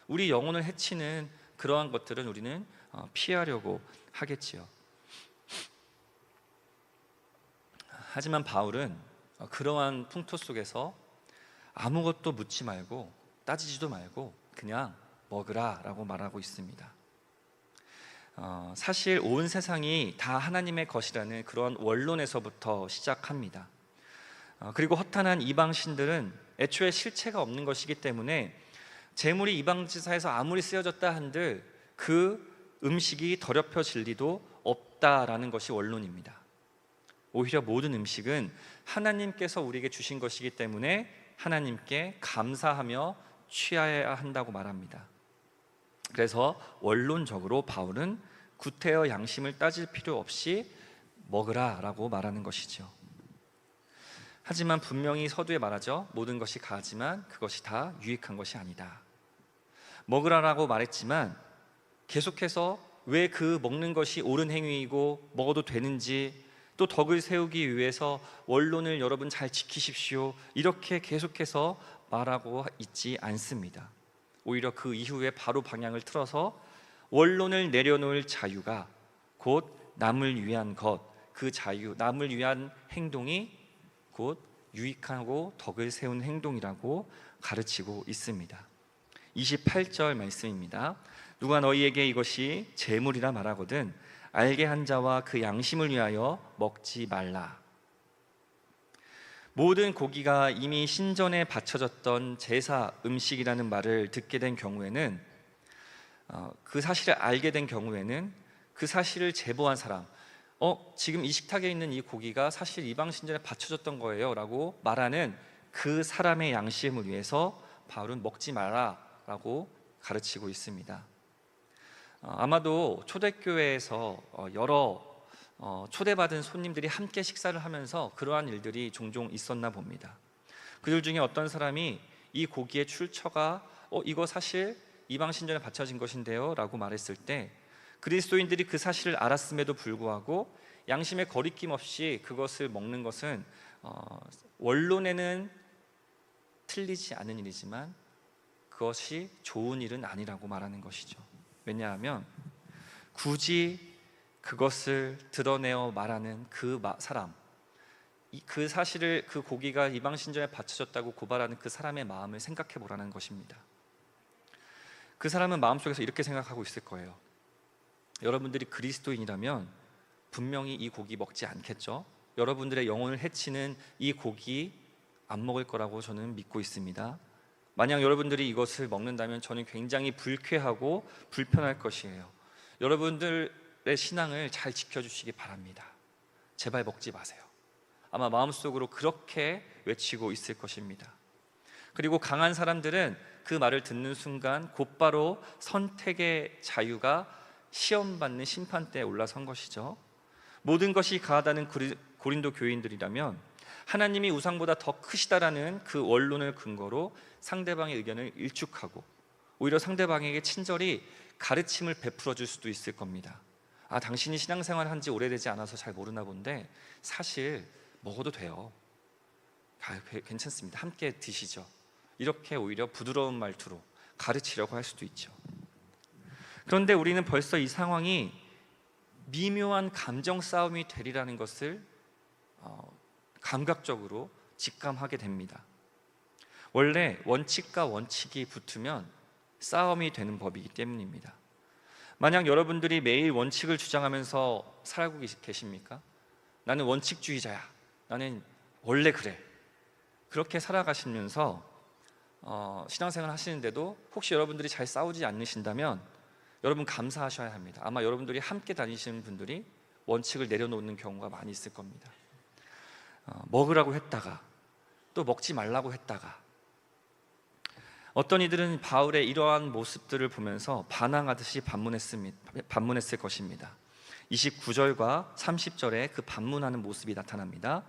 우리 영혼을 해치는 그러한 것들은 우리는 피하려고 하겠지요. 하지만 바울은 그러한 풍토 속에서 아무것도 묻지 말고 따지지도 말고 그냥 먹으라 라고 말하고 있습니다. 사실 온 세상이 다 하나님의 것이라는 그런 원론에서부터 시작합니다. 그리고 허탄한 이방신들은 애초에 실체가 없는 것이기 때문에 재물이 이방지사에서 아무리 쓰여졌다 한들 그 음식이 더럽혀질 리도 없다라는 것이 원론입니다. 오히려 모든 음식은 하나님께서 우리에게 주신 것이기 때문에 하나님께 감사하며 취해야 한다고 말합니다. 그래서 원론적으로 바울은 구태여 양심을 따질 필요 없이 먹으라 라고 말하는 것이죠. 하지만 분명히 서두에 말하죠. 모든 것이 가하지만 그것이 다 유익한 것이 아니다. 먹으라라고 말했지만 계속해서 왜 그 먹는 것이 옳은 행위이고 먹어도 되는지, 또 덕을 세우기 위해서 원론을 여러분 잘 지키십시오, 이렇게 계속해서 말하고 있지 않습니다. 오히려 그 이후에 바로 방향을 틀어서 원론을 내려놓을 자유가 곧 남을 위한 것, 그 자유, 남을 위한 행동이 곧 유익하고 덕을 세운 행동이라고 가르치고 있습니다. 28절 말씀입니다. 누가 너희에게 이것이 재물이라 말하거든 알게 한 자와 그 양심을 위하여 먹지 말라. 모든 고기가 이미 신전에 바쳐졌던 제사 음식이라는 말을 듣게 된 경우에는 그 사실을 알게 된 경우에는 그 사실을 제보한 사람, 지금 이 식탁에 있는 이 고기가 사실 이방 신전에 바쳐졌던 거예요 라고 말하는 그 사람의 양심을 위해서 바울은 먹지 마라 라고 가르치고 있습니다. 아마도 초대교회에서 여러 초대받은 손님들이 함께 식사를 하면서 그러한 일들이 종종 있었나 봅니다. 그들 중에 어떤 사람이 이 고기의 출처가 이거 사실 이방 신전에 바쳐진 것인데요 라고 말했을 때 그리스도인들이 그 사실을 알았음에도 불구하고 양심의 거리낌 없이 그것을 먹는 것은 원론에는 틀리지 않은 일이지만 그것이 좋은 일은 아니라고 말하는 것이죠. 왜냐하면 굳이 그것을 드러내어 말하는 그 사람, 그 사실을, 그 고기가 이방 신전에 바쳐졌다고 고발하는 그 사람의 마음을 생각해 보라는 것입니다. 그 사람은 마음속에서 이렇게 생각하고 있을 거예요. 여러분들이 그리스도인이라면 분명히 이 고기 먹지 않겠죠? 여러분들의 영혼을 해치는 이 고기 안 먹을 거라고 저는 믿고 있습니다. 만약 여러분들이 이것을 먹는다면 저는 굉장히 불쾌하고 불편할 것이에요. 여러분들의 신앙을 잘 지켜주시기 바랍니다. 제발 먹지 마세요. 아마 마음속으로 그렇게 외치고 있을 것입니다. 그리고 강한 사람들은 그 말을 듣는 순간 곧바로 선택의 자유가 시험받는 심판대에 올라선 것이죠. 모든 것이 가하다는 고린도 교인들이라면 하나님이 우상보다 더 크시다라는 그 원론을 근거로 상대방의 의견을 일축하고 오히려 상대방에게 친절히 가르침을 베풀어 줄 수도 있을 겁니다. 당신이 신앙생활 한 지 오래되지 않아서 잘 모르나 본데 사실 먹어도 돼요. 괜찮습니다. 함께 드시죠. 이렇게 오히려 부드러운 말투로 가르치려고 할 수도 있죠. 그런데 우리는 벌써 이 상황이 미묘한 감정 싸움이 되리라는 것을 감각적으로 직감하게 됩니다. 원래 원칙과 원칙이 붙으면 싸움이 되는 법이기 때문입니다. 만약 여러분들이 매일 원칙을 주장하면서 살고 계십니까? 나는 원칙주의자야. 나는 원래 그래. 그렇게 살아가시면서 신앙생활 하시는데도 혹시 여러분들이 잘 싸우지 않으신다면 여러분 감사하셔야 합니다. 아마 여러분들이 함께 다니시는 분들이 원칙을 내려놓는 경우가 많이 있을 겁니다. 먹으라고 했다가 또 먹지 말라고 했다가 어떤 이들은 바울의 이러한 모습들을 보면서 반항하듯이 반문했을 것입니다. 29절과 30절에 그 반문하는 모습이 나타납니다.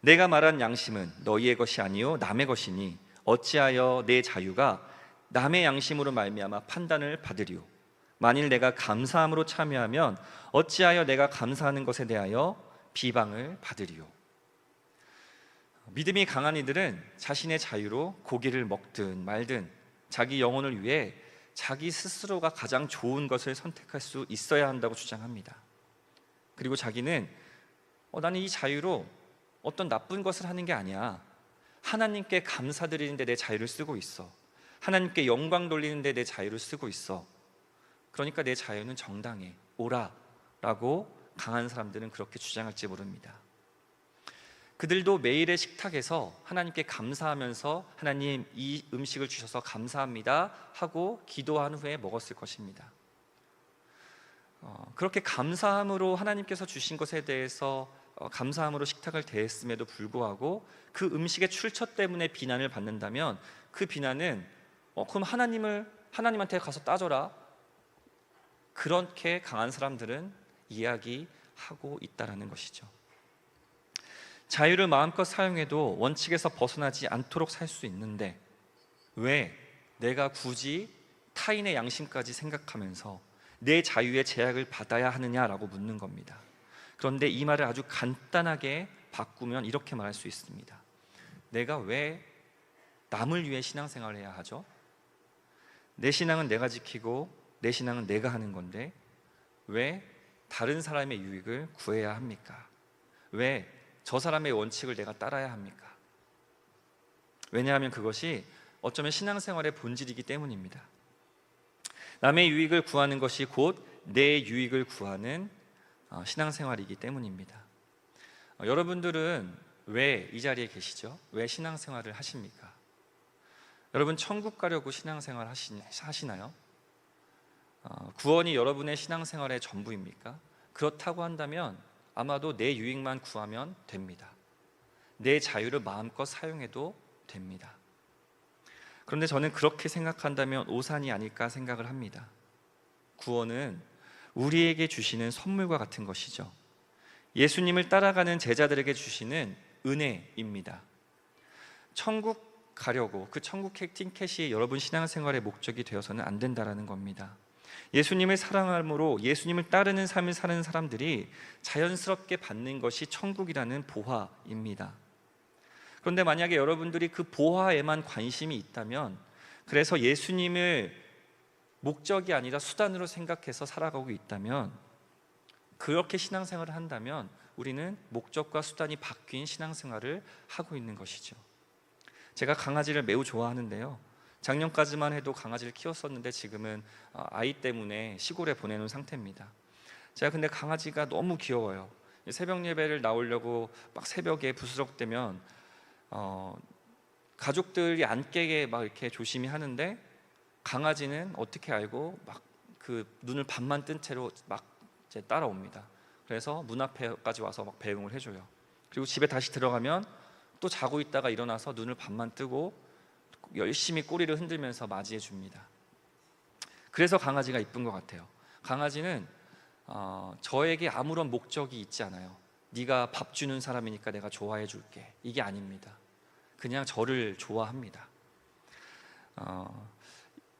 내가 말한 양심은 너희의 것이 아니요 남의 것이니 어찌하여 내 자유가 남의 양심으로 말미암아 판단을 받으리요. 만일 내가 감사함으로 참여하면 어찌하여 내가 감사하는 것에 대하여 비방을 받으리요. 믿음이 강한 이들은 자신의 자유로 고기를 먹든 말든 자기 영혼을 위해 자기 스스로가 가장 좋은 것을 선택할 수 있어야 한다고 주장합니다. 그리고 자기는 나는 이 자유로 어떤 나쁜 것을 하는 게 아니야. 하나님께 감사드리는데 내 자유를 쓰고 있어. 하나님께 영광 돌리는데 내 자유를 쓰고 있어. 그러니까 내 자유는 정당해. 오라 라고 강한 사람들은 그렇게 주장할지 모릅니다. 그들도 매일의 식탁에서 하나님께 감사하면서 하나님 이 음식을 주셔서 감사합니다 하고 기도한 후에 먹었을 것입니다. 그렇게 감사함으로 하나님께서 주신 것에 대해서 감사함으로 식탁을 대했음에도 불구하고 그 음식의 출처 때문에 비난을 받는다면 그 비난은 그럼 하나님한테 가서 따져라. 그렇게 강한 사람들은 이야기하고 있다라는 것이죠. 자유를 마음껏 사용해도 원칙에서 벗어나지 않도록 살 수 있는데 왜 내가 굳이 타인의 양심까지 생각하면서 내 자유의 제약을 받아야 하느냐라고 묻는 겁니다. 그런데 이 말을 아주 간단하게 바꾸면 이렇게 말할 수 있습니다. 내가 왜 남을 위해 신앙생활을 해야 하죠? 내 신앙은 내가 지키고 내 신앙은 내가 하는 건데 왜 다른 사람의 유익을 구해야 합니까? 왜 저 사람의 원칙을 내가 따라야 합니까? 왜냐하면 그것이 어쩌면 신앙생활의 본질이기 때문입니다. 남의 유익을 구하는 것이 곧 내 유익을 구하는 신앙생활이기 때문입니다. 여러분들은 왜 이 자리에 계시죠? 왜 신앙생활을 하십니까? 여러분 천국 가려고 신앙생활 하시나요? 구원이 여러분의 신앙생활의 전부입니까? 그렇다고 한다면 아마도 내 유익만 구하면 됩니다. 내 자유를 마음껏 사용해도 됩니다. 그런데 저는 그렇게 생각한다면 오산이 아닐까 생각을 합니다. 구원은 우리에게 주시는 선물과 같은 것이죠. 예수님을 따라가는 제자들에게 주시는 은혜입니다. 천국 가려고 그 천국 티켓이 여러분 신앙생활의 목적이 되어서는 안 된다라는 겁니다. 예수님을 사랑함으로 예수님을 따르는 삶을 사는 사람들이 자연스럽게 받는 것이 천국이라는 보화입니다. 그런데 만약에 여러분들이 그 보화에만 관심이 있다면, 그래서 예수님을 목적이 아니라 수단으로 생각해서 살아가고 있다면, 그렇게 신앙생활을 한다면 우리는 목적과 수단이 바뀐 신앙생활을 하고 있는 것이죠. 제가 강아지를 매우 좋아하는데요, 작년까지만 해도 강아지를 키웠었는데 지금은 아이 때문에 시골에 보내놓은 상태입니다. 제가 근데 강아지가 너무 귀여워요. 새벽 예배를 나오려고 막 새벽에 부스럭대면 가족들이 안 깨게 막 이렇게 조심히 하는데, 강아지는 어떻게 알고 막 그 눈을 반만 뜬 채로 막 이제 따라옵니다. 그래서 문 앞에까지 와서 막 배웅을 해줘요. 그리고 집에 다시 들어가면 또 자고 있다가 일어나서 눈을 반만 뜨고 열심히 꼬리를 흔들면서 맞이해 줍니다. 그래서 강아지가 이쁜 것 같아요. 강아지는 저에게 아무런 목적이 있지 않아요. 네가 밥 주는 사람이니까 내가 좋아해 줄게, 이게 아닙니다. 그냥 저를 좋아합니다.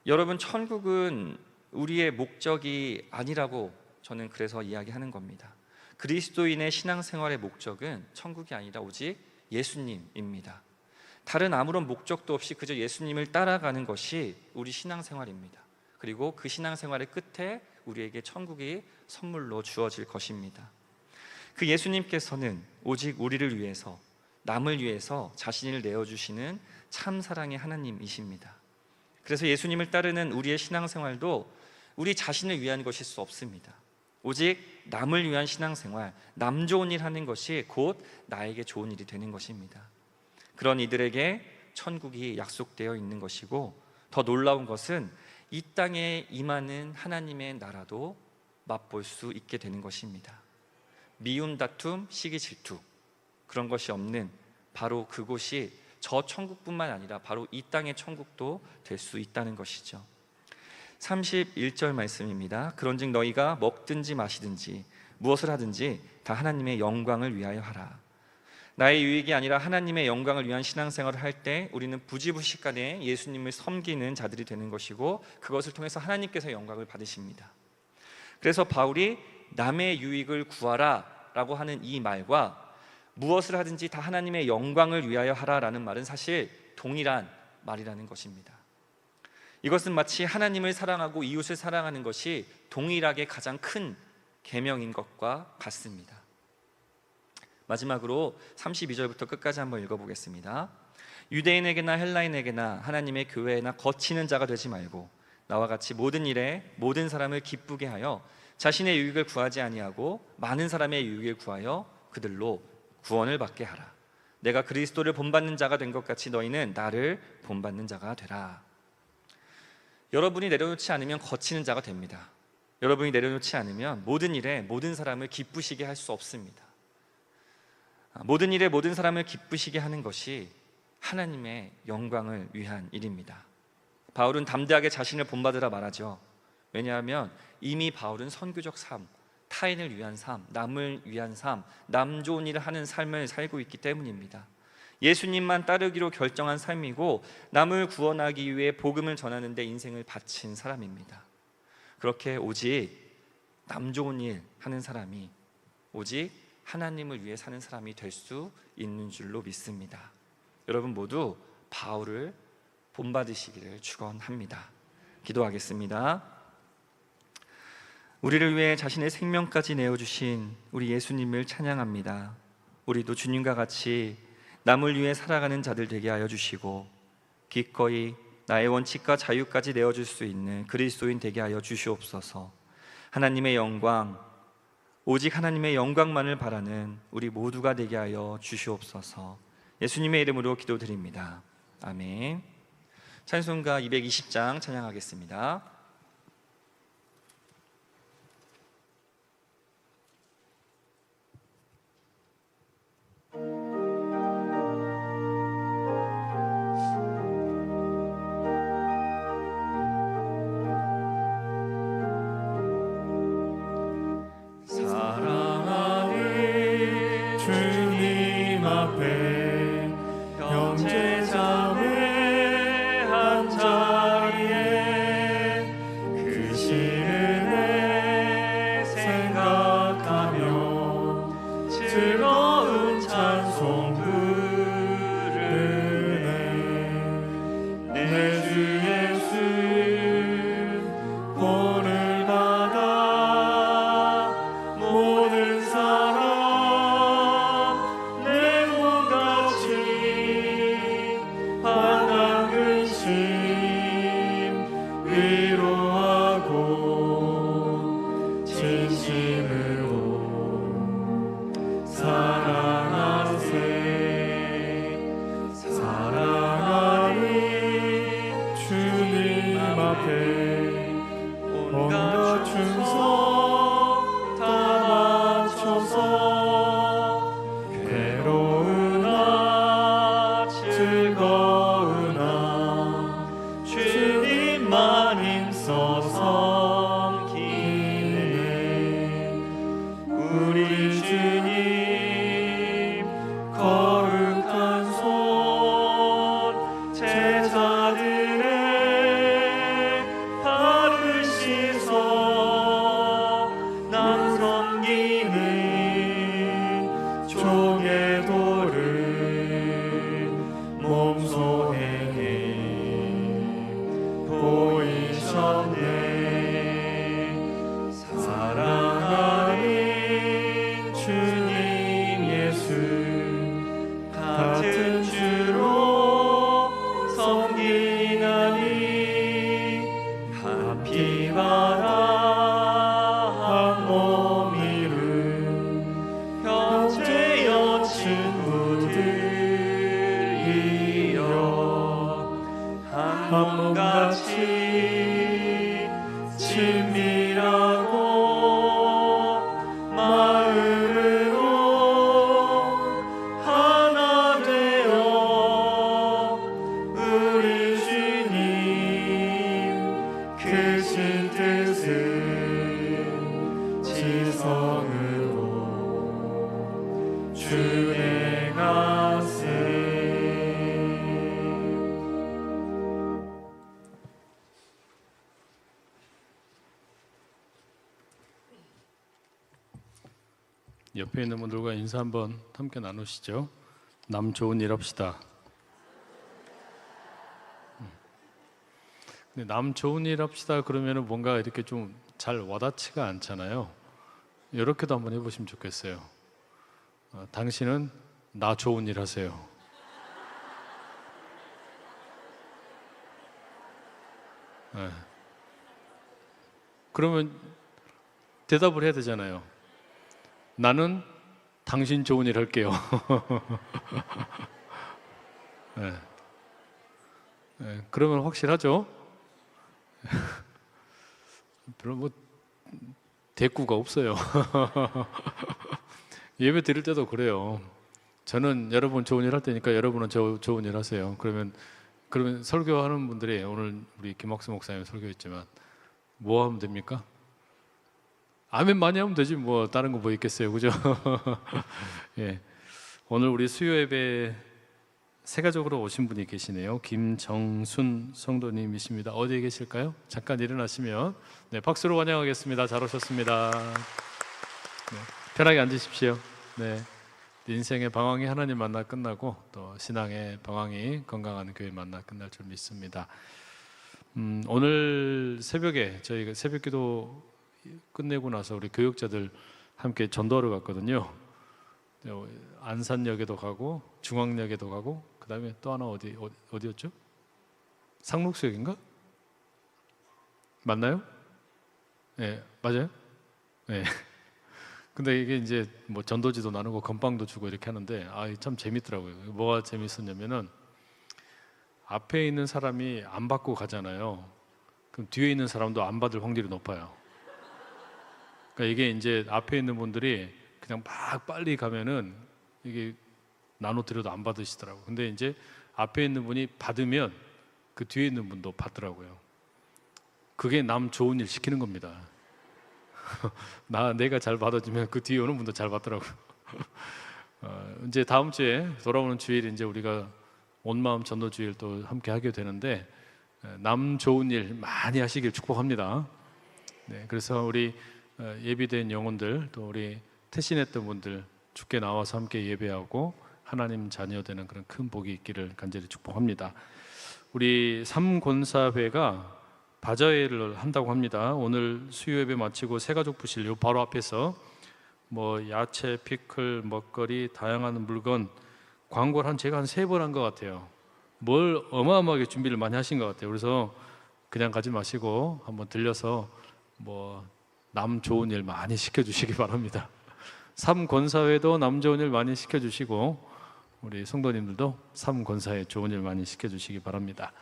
여러분 천국은 우리의 목적이 아니라고 저는 그래서 이야기하는 겁니다. 그리스도인의 신앙생활의 목적은 천국이 아니라 오직 예수님입니다. 다른 아무런 목적도 없이 그저 예수님을 따라가는 것이 우리 신앙생활입니다. 그리고 그 신앙생활의 끝에 우리에게 천국이 선물로 주어질 것입니다. 그 예수님께서는 오직 우리를 위해서, 남을 위해서 자신을 내어주시는 참 사랑의 하나님이십니다. 그래서 예수님을 따르는 우리의 신앙생활도 우리 자신을 위한 것일 수 없습니다. 오직 남을 위한 신앙생활, 남 좋은 일 하는 것이 곧 나에게 좋은 일이 되는 것입니다. 그런 이들에게 천국이 약속되어 있는 것이고, 더 놀라운 것은 이 땅에 임하는 하나님의 나라도 맛볼 수 있게 되는 것입니다. 미움, 다툼, 시기, 질투, 그런 것이 없는 바로 그곳이 저 천국뿐만 아니라 바로 이 땅의 천국도 될 수 있다는 것이죠. 31절 말씀입니다. 그런즉 너희가 먹든지 마시든지 무엇을 하든지 다 하나님의 영광을 위하여 하라. 나의 유익이 아니라 하나님의 영광을 위한 신앙생활을 할 때 우리는 부지불식간에 예수님을 섬기는 자들이 되는 것이고, 그것을 통해서 하나님께서 영광을 받으십니다. 그래서 바울이 남의 유익을 구하라 라고 하는 이 말과 무엇을 하든지 다 하나님의 영광을 위하여 하라 라는 말은 사실 동일한 말이라는 것입니다. 이것은 마치 하나님을 사랑하고 이웃을 사랑하는 것이 동일하게 가장 큰 계명인 것과 같습니다. 마지막으로 32절부터 끝까지 한번 읽어보겠습니다. 유대인에게나 헬라인에게나 하나님의 교회에나 거치는 자가 되지 말고 나와 같이 모든 일에 모든 사람을 기쁘게 하여 자신의 유익을 구하지 아니하고 많은 사람의 유익을 구하여 그들로 구원을 받게 하라. 내가 그리스도를 본받는 자가 된 것 같이 너희는 나를 본받는 자가 되라. 여러분이 내려놓지 않으면 거치는 자가 됩니다. 여러분이 내려놓지 않으면 모든 일에 모든 사람을 기쁘시게 할 수 없습니다. 모든 일에 모든 사람을 기쁘시게 하는 것이 하나님의 영광을 위한 일입니다. 바울은 담대하게 자신을 본받으라 말하죠. 왜냐하면 이미 바울은 선교적 삶, 타인을 위한 삶, 남을 위한 삶, 남 좋은 일을 하는 삶을 살고 있기 때문입니다. 예수님만 따르기로 결정한 삶이고 남을 구원하기 위해 복음을 전하는 데 인생을 바친 사람입니다. 그렇게 오직 남 좋은 일 하는 사람이 오직 하나님을 위해 사는 사람이 될 수 있는 줄로 믿습니다. 여러분 모두 바울을 본받으시기를 축원합니다. 기도하겠습니다. 우리를 위해 자신의 생명까지 내어주신 우리 예수님을 찬양합니다. 우리도 주님과 같이 남을 위해 살아가는 자들 되게 하여 주시고 기꺼이 나의 원칙과 자유까지 내어줄 수 있는 그리스도인 되게 하여 주시옵소서. 하나님의 영광, 오직 하나님의 영광만을 바라는 우리 모두가 되게 하여 주시옵소서. 예수님의 이름으로 기도드립니다. 아멘. 찬송가 220장 찬양하겠습니다. 사랑하는 주님 앞에 형제자매 한 자리에 그 시름에 생각하며 즐거운 찬송 부르네. 내 주 예수 본을 받아 모든 사람 내 몸같이 환난 근심 위로하고 진심으로 사랑하세. 사랑하는 주님 앞에 온갖 충성 다 바쳐서 괴로우나 즐거우나 주님만 힘써 섬기네. 우리 주님 거룩한 손 제자들의 발을 씻어 난 섬기는 종의 도를 몸소 행해 보이셨네. 사랑하는 주님 예수 같은 주로 섬기나니 카피바라 한 몸 이룬 형제여 친구들이여 한 몸같이 친밀하고 마음으로 하나 되어 우리 주님 크신 뜻을 지성으로 준행하세. 옆에 있는 분들과 인사 한번 함께 나누시죠. 남 좋은 일 합시다. 근데 남 좋은 일 합시다 그러면은 뭔가 이렇게 좀 잘 와닿지가 않잖아요. 이렇게도 한번 해보시면 좋겠어요. 당신은 나 좋은 일 하세요. 네. 그러면 대답을 해야 되잖아요. 나는 당신 좋은 일 할게요. 네. 네, 그러면 확실하죠? 별로 뭐 대꾸가 없어요. 예배 드릴 때도 그래요. 저는 여러분 좋은 일 할 테니까 여러분은 저 좋은 일 하세요. 그러면 설교하는 분들이 오늘 우리 김학수 목사님 설교했지만 뭐 하면 됩니까? 아멘 많이 하면 되지 뭐 다른 거 뭐 있겠어요, 그죠? 예, 오늘 우리 수요 예배 세가족으로 오신 분이 계시네요. 김정순 성도님이십니다. 어디에 계실까요? 잠깐 일어나시면 네, 박수로 환영하겠습니다. 잘 오셨습니다. 네, 편하게 앉으십시오. 네, 인생의 방황이 하나님 만나 끝나고 또 신앙의 방황이 건강한 교회 만나 끝날 줄 믿습니다. 오늘 새벽에 저희가 새벽기도 끝내고 나서 우리 교육자들 함께 전도하러 갔거든요. 안산역에도 가고 중앙역에도 가고 그다음에 또 하나 어디였죠? 상록수역인가? 맞나요? 네, 맞아요. 네. 근데 이게 이제 뭐 전도지도 나누고 건빵도 주고 이렇게 하는데 참 재밌더라고요. 뭐가 재밌었냐면은 앞에 있는 사람이 안 받고 가잖아요. 그럼 뒤에 있는 사람도 안 받을 확률이 높아요. 그러니까 이게 이제 앞에 있는 분들이 그냥 막 빨리 가면은 이게 나눠드려도 안 받으시더라고요. 근데 이제 앞에 있는 분이 받으면 그 뒤에 있는 분도 받더라고요. 그게 남 좋은 일 시키는 겁니다. 내가 잘 받아주면 그 뒤에 오는 분도 잘 받더라고요. 이제 다음 주에 돌아오는 주일 이제 우리가 온 마음 전도 주일 또 함께 하게 되는데 남 좋은 일 많이 하시길 축복합니다. 네, 그래서 우리 예비된 영혼들 또 우리 태신했던 분들 주께 나와서 함께 예배하고 하나님 자녀 되는 그런 큰 복이 있기를 간절히 축복합니다. 우리 삼권사회가 바자회를 한다고 합니다. 오늘 수요 예배 마치고 새가족 부실 요 바로 앞에서 뭐 야채, 피클, 먹거리, 다양한 물건 광고를 제가 한 3번 한 것 같아요. 뭘 어마어마하게 준비를 많이 하신 것 같아요. 그래서 그냥 가지 마시고 한번 들려서 뭐 남 좋은 일 많이 시켜주시기 바랍니다. 삼권사회도 남 좋은 일 많이 시켜주시고 우리 성도님들도 삼권사회 좋은 일 많이 시켜주시기 바랍니다.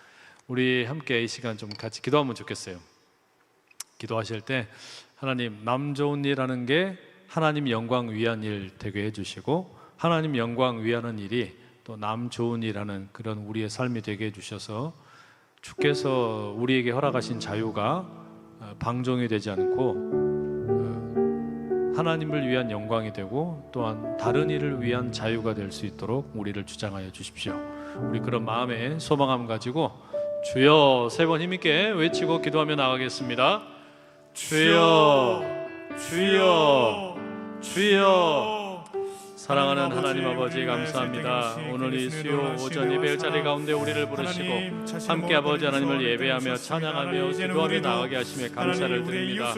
우리 함께 이 시간 좀 같이 기도하면 좋겠어요. 기도하실 때 하나님 남 좋은 일 하는 게 하나님 영광 위한 일 되게 해주시고 하나님 영광 위하는 일이 또 남 좋은 일 하는 그런 우리의 삶이 되게 해주셔서 주께서 우리에게 허락하신 자유가 방종이 되지 않고 하나님을 위한 영광이 되고 또한 다른 일을 위한 자유가 될 수 있도록 우리를 주장하여 주십시오. 우리 그런 마음에 소망함 가지고 주여 3번 힘있게 외치고 기도하며 나가겠습니다. 주여 주여 주여. 사랑하는 하나님 아버지 감사합니다. 오늘 이 수요 오전 예배 자리 가운데 우리를 부르시고 함께 아버지 하나님을 예배하며 찬양하며 기도하며 나가게 하심에 감사를 드립니다.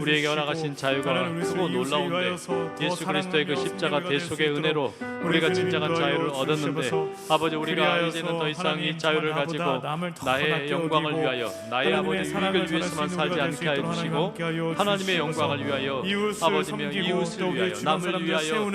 우리에게 허락하신 자유가 크고 놀라운데 예수 그리스도의 그 십자가 대속의 은혜로 우리가 진정한 자유를 얻었는데 아버지 우리가 이제는 더 이상 이 자유를 가지고 나의 영광을 위하여 나의 아버지 유익을 위해서만 살지 않게 하여 주시고 하나님의 영광을 위하여 아버지며 이웃을 위하여 남을 위하여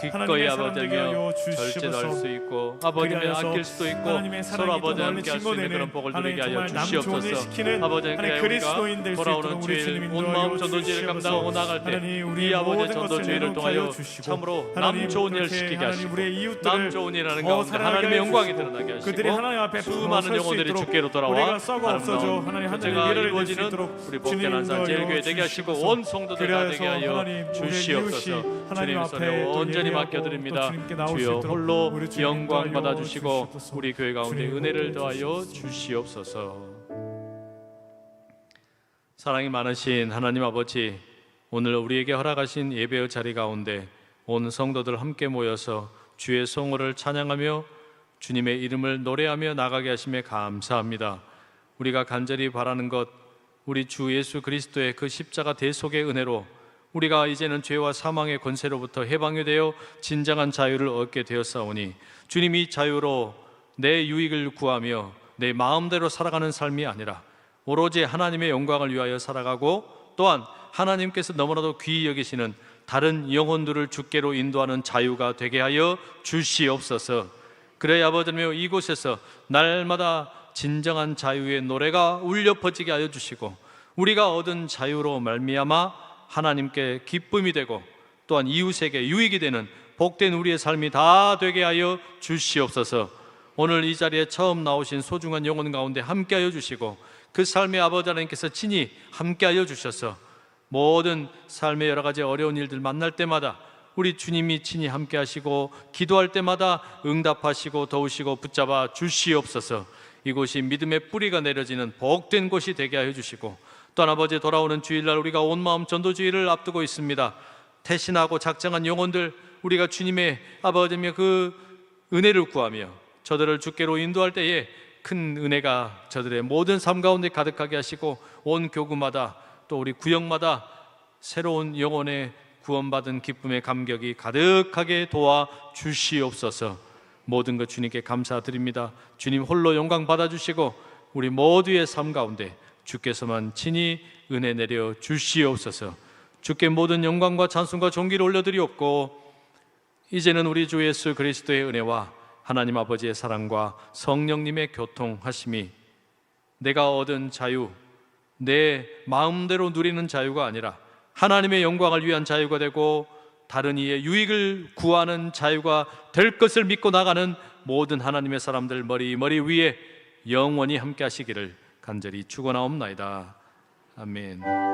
기꺼이 아버지며 절제도 할 수 있고 아버지며 아낄 수도 있고 서로 아버지 함께 할 수 있는 그런 복을 누리게 하여 주시옵소서. 아버지 우리가 돌아오는 주일 온 마음 전도주의를 감당하고 나갈 때 이 아버지 전도주의를 통하여 참으로 남 좋은 일 시키게 하시고 남 좋은 일 하는 가운데 하나님의 영광이 드러나게 하시고 수많은 영혼들이 주께로 돌아와 아름다운 제가 이루어지는 우리 복된 한산 제일교회 되게 하시고 온 성도들 다 되게 하여 주시옵소서. 주님 손에 온전히 맡겨드립니다. 주여 홀로 영광 받아주시고 우리 교회 가운데 은혜를 더하여 주시옵소서. 사랑이 많으신 하나님 아버지, 오늘 우리에게 허락하신 예배의 자리 가운데 온 성도들 함께 모여서 주의 성호를 찬양하며 주님의 이름을 노래하며 나가게 하심에 감사합니다. 우리가 간절히 바라는 것, 우리 주 예수 그리스도의 그 십자가 대속의 은혜로 우리가 이제는 죄와 사망의 권세로부터 해방이 되어 진정한 자유를 얻게 되었사오니 주님이 자유로 내 유익을 구하며 내 마음대로 살아가는 삶이 아니라 오로지 하나님의 영광을 위하여 살아가고 또한 하나님께서 너무나도 귀히 여기시는 다른 영혼들을 주께로 인도하는 자유가 되게 하여 주시옵소서. 그래야 아버지며 이곳에서 날마다 진정한 자유의 노래가 울려 퍼지게 하여 주시고 우리가 얻은 자유로 말미암아 하나님께 기쁨이 되고 또한 이웃에게 유익이 되는 복된 우리의 삶이 다 되게 하여 주시옵소서. 오늘 이 자리에 처음 나오신 소중한 영혼 가운데 함께하여 주시고 그 삶의 아버지 하나님께서 친히 함께하여 주셔서 모든 삶의 여러 가지 어려운 일들 만날 때마다 우리 주님이 친히 함께하시고 기도할 때마다 응답하시고 도우시고 붙잡아 주시옵소서. 이곳이 믿음의 뿌리가 내려지는 복된 곳이 되게 하여 주시고 또한 아버지 돌아오는 주일날 우리가 온 마음 전도주의를 앞두고 있습니다. 태신하고 작정한 영혼들 우리가 주님의 아버지며 그 은혜를 구하며 저들을 주께로 인도할 때에 큰 은혜가 저들의 모든 삶 가운데 가득하게 하시고 온 교구마다 또 우리 구역마다 새로운 영혼의 구원받은 기쁨의 감격이 가득하게 도와 주시옵소서. 모든 것 주님께 감사드립니다. 주님 홀로 영광 받아주시고 우리 모두의 삶 가운데 주께서만 친히 은혜 내려 주시옵소서. 주께 모든 영광과 찬송과 존귀를 올려드리옵고 이제는 우리 주 예수 그리스도의 은혜와 하나님 아버지의 사랑과 성령님의 교통하심이 내가 얻은 자유, 내 마음대로 누리는 자유가 아니라 하나님의 영광을 위한 자유가 되고 다른 이의 유익을 구하는 자유가 될 것을 믿고 나가는 모든 하나님의 사람들 머리 위에 영원히 함께 하시기를 간절히 축원하옵나이다. 아멘.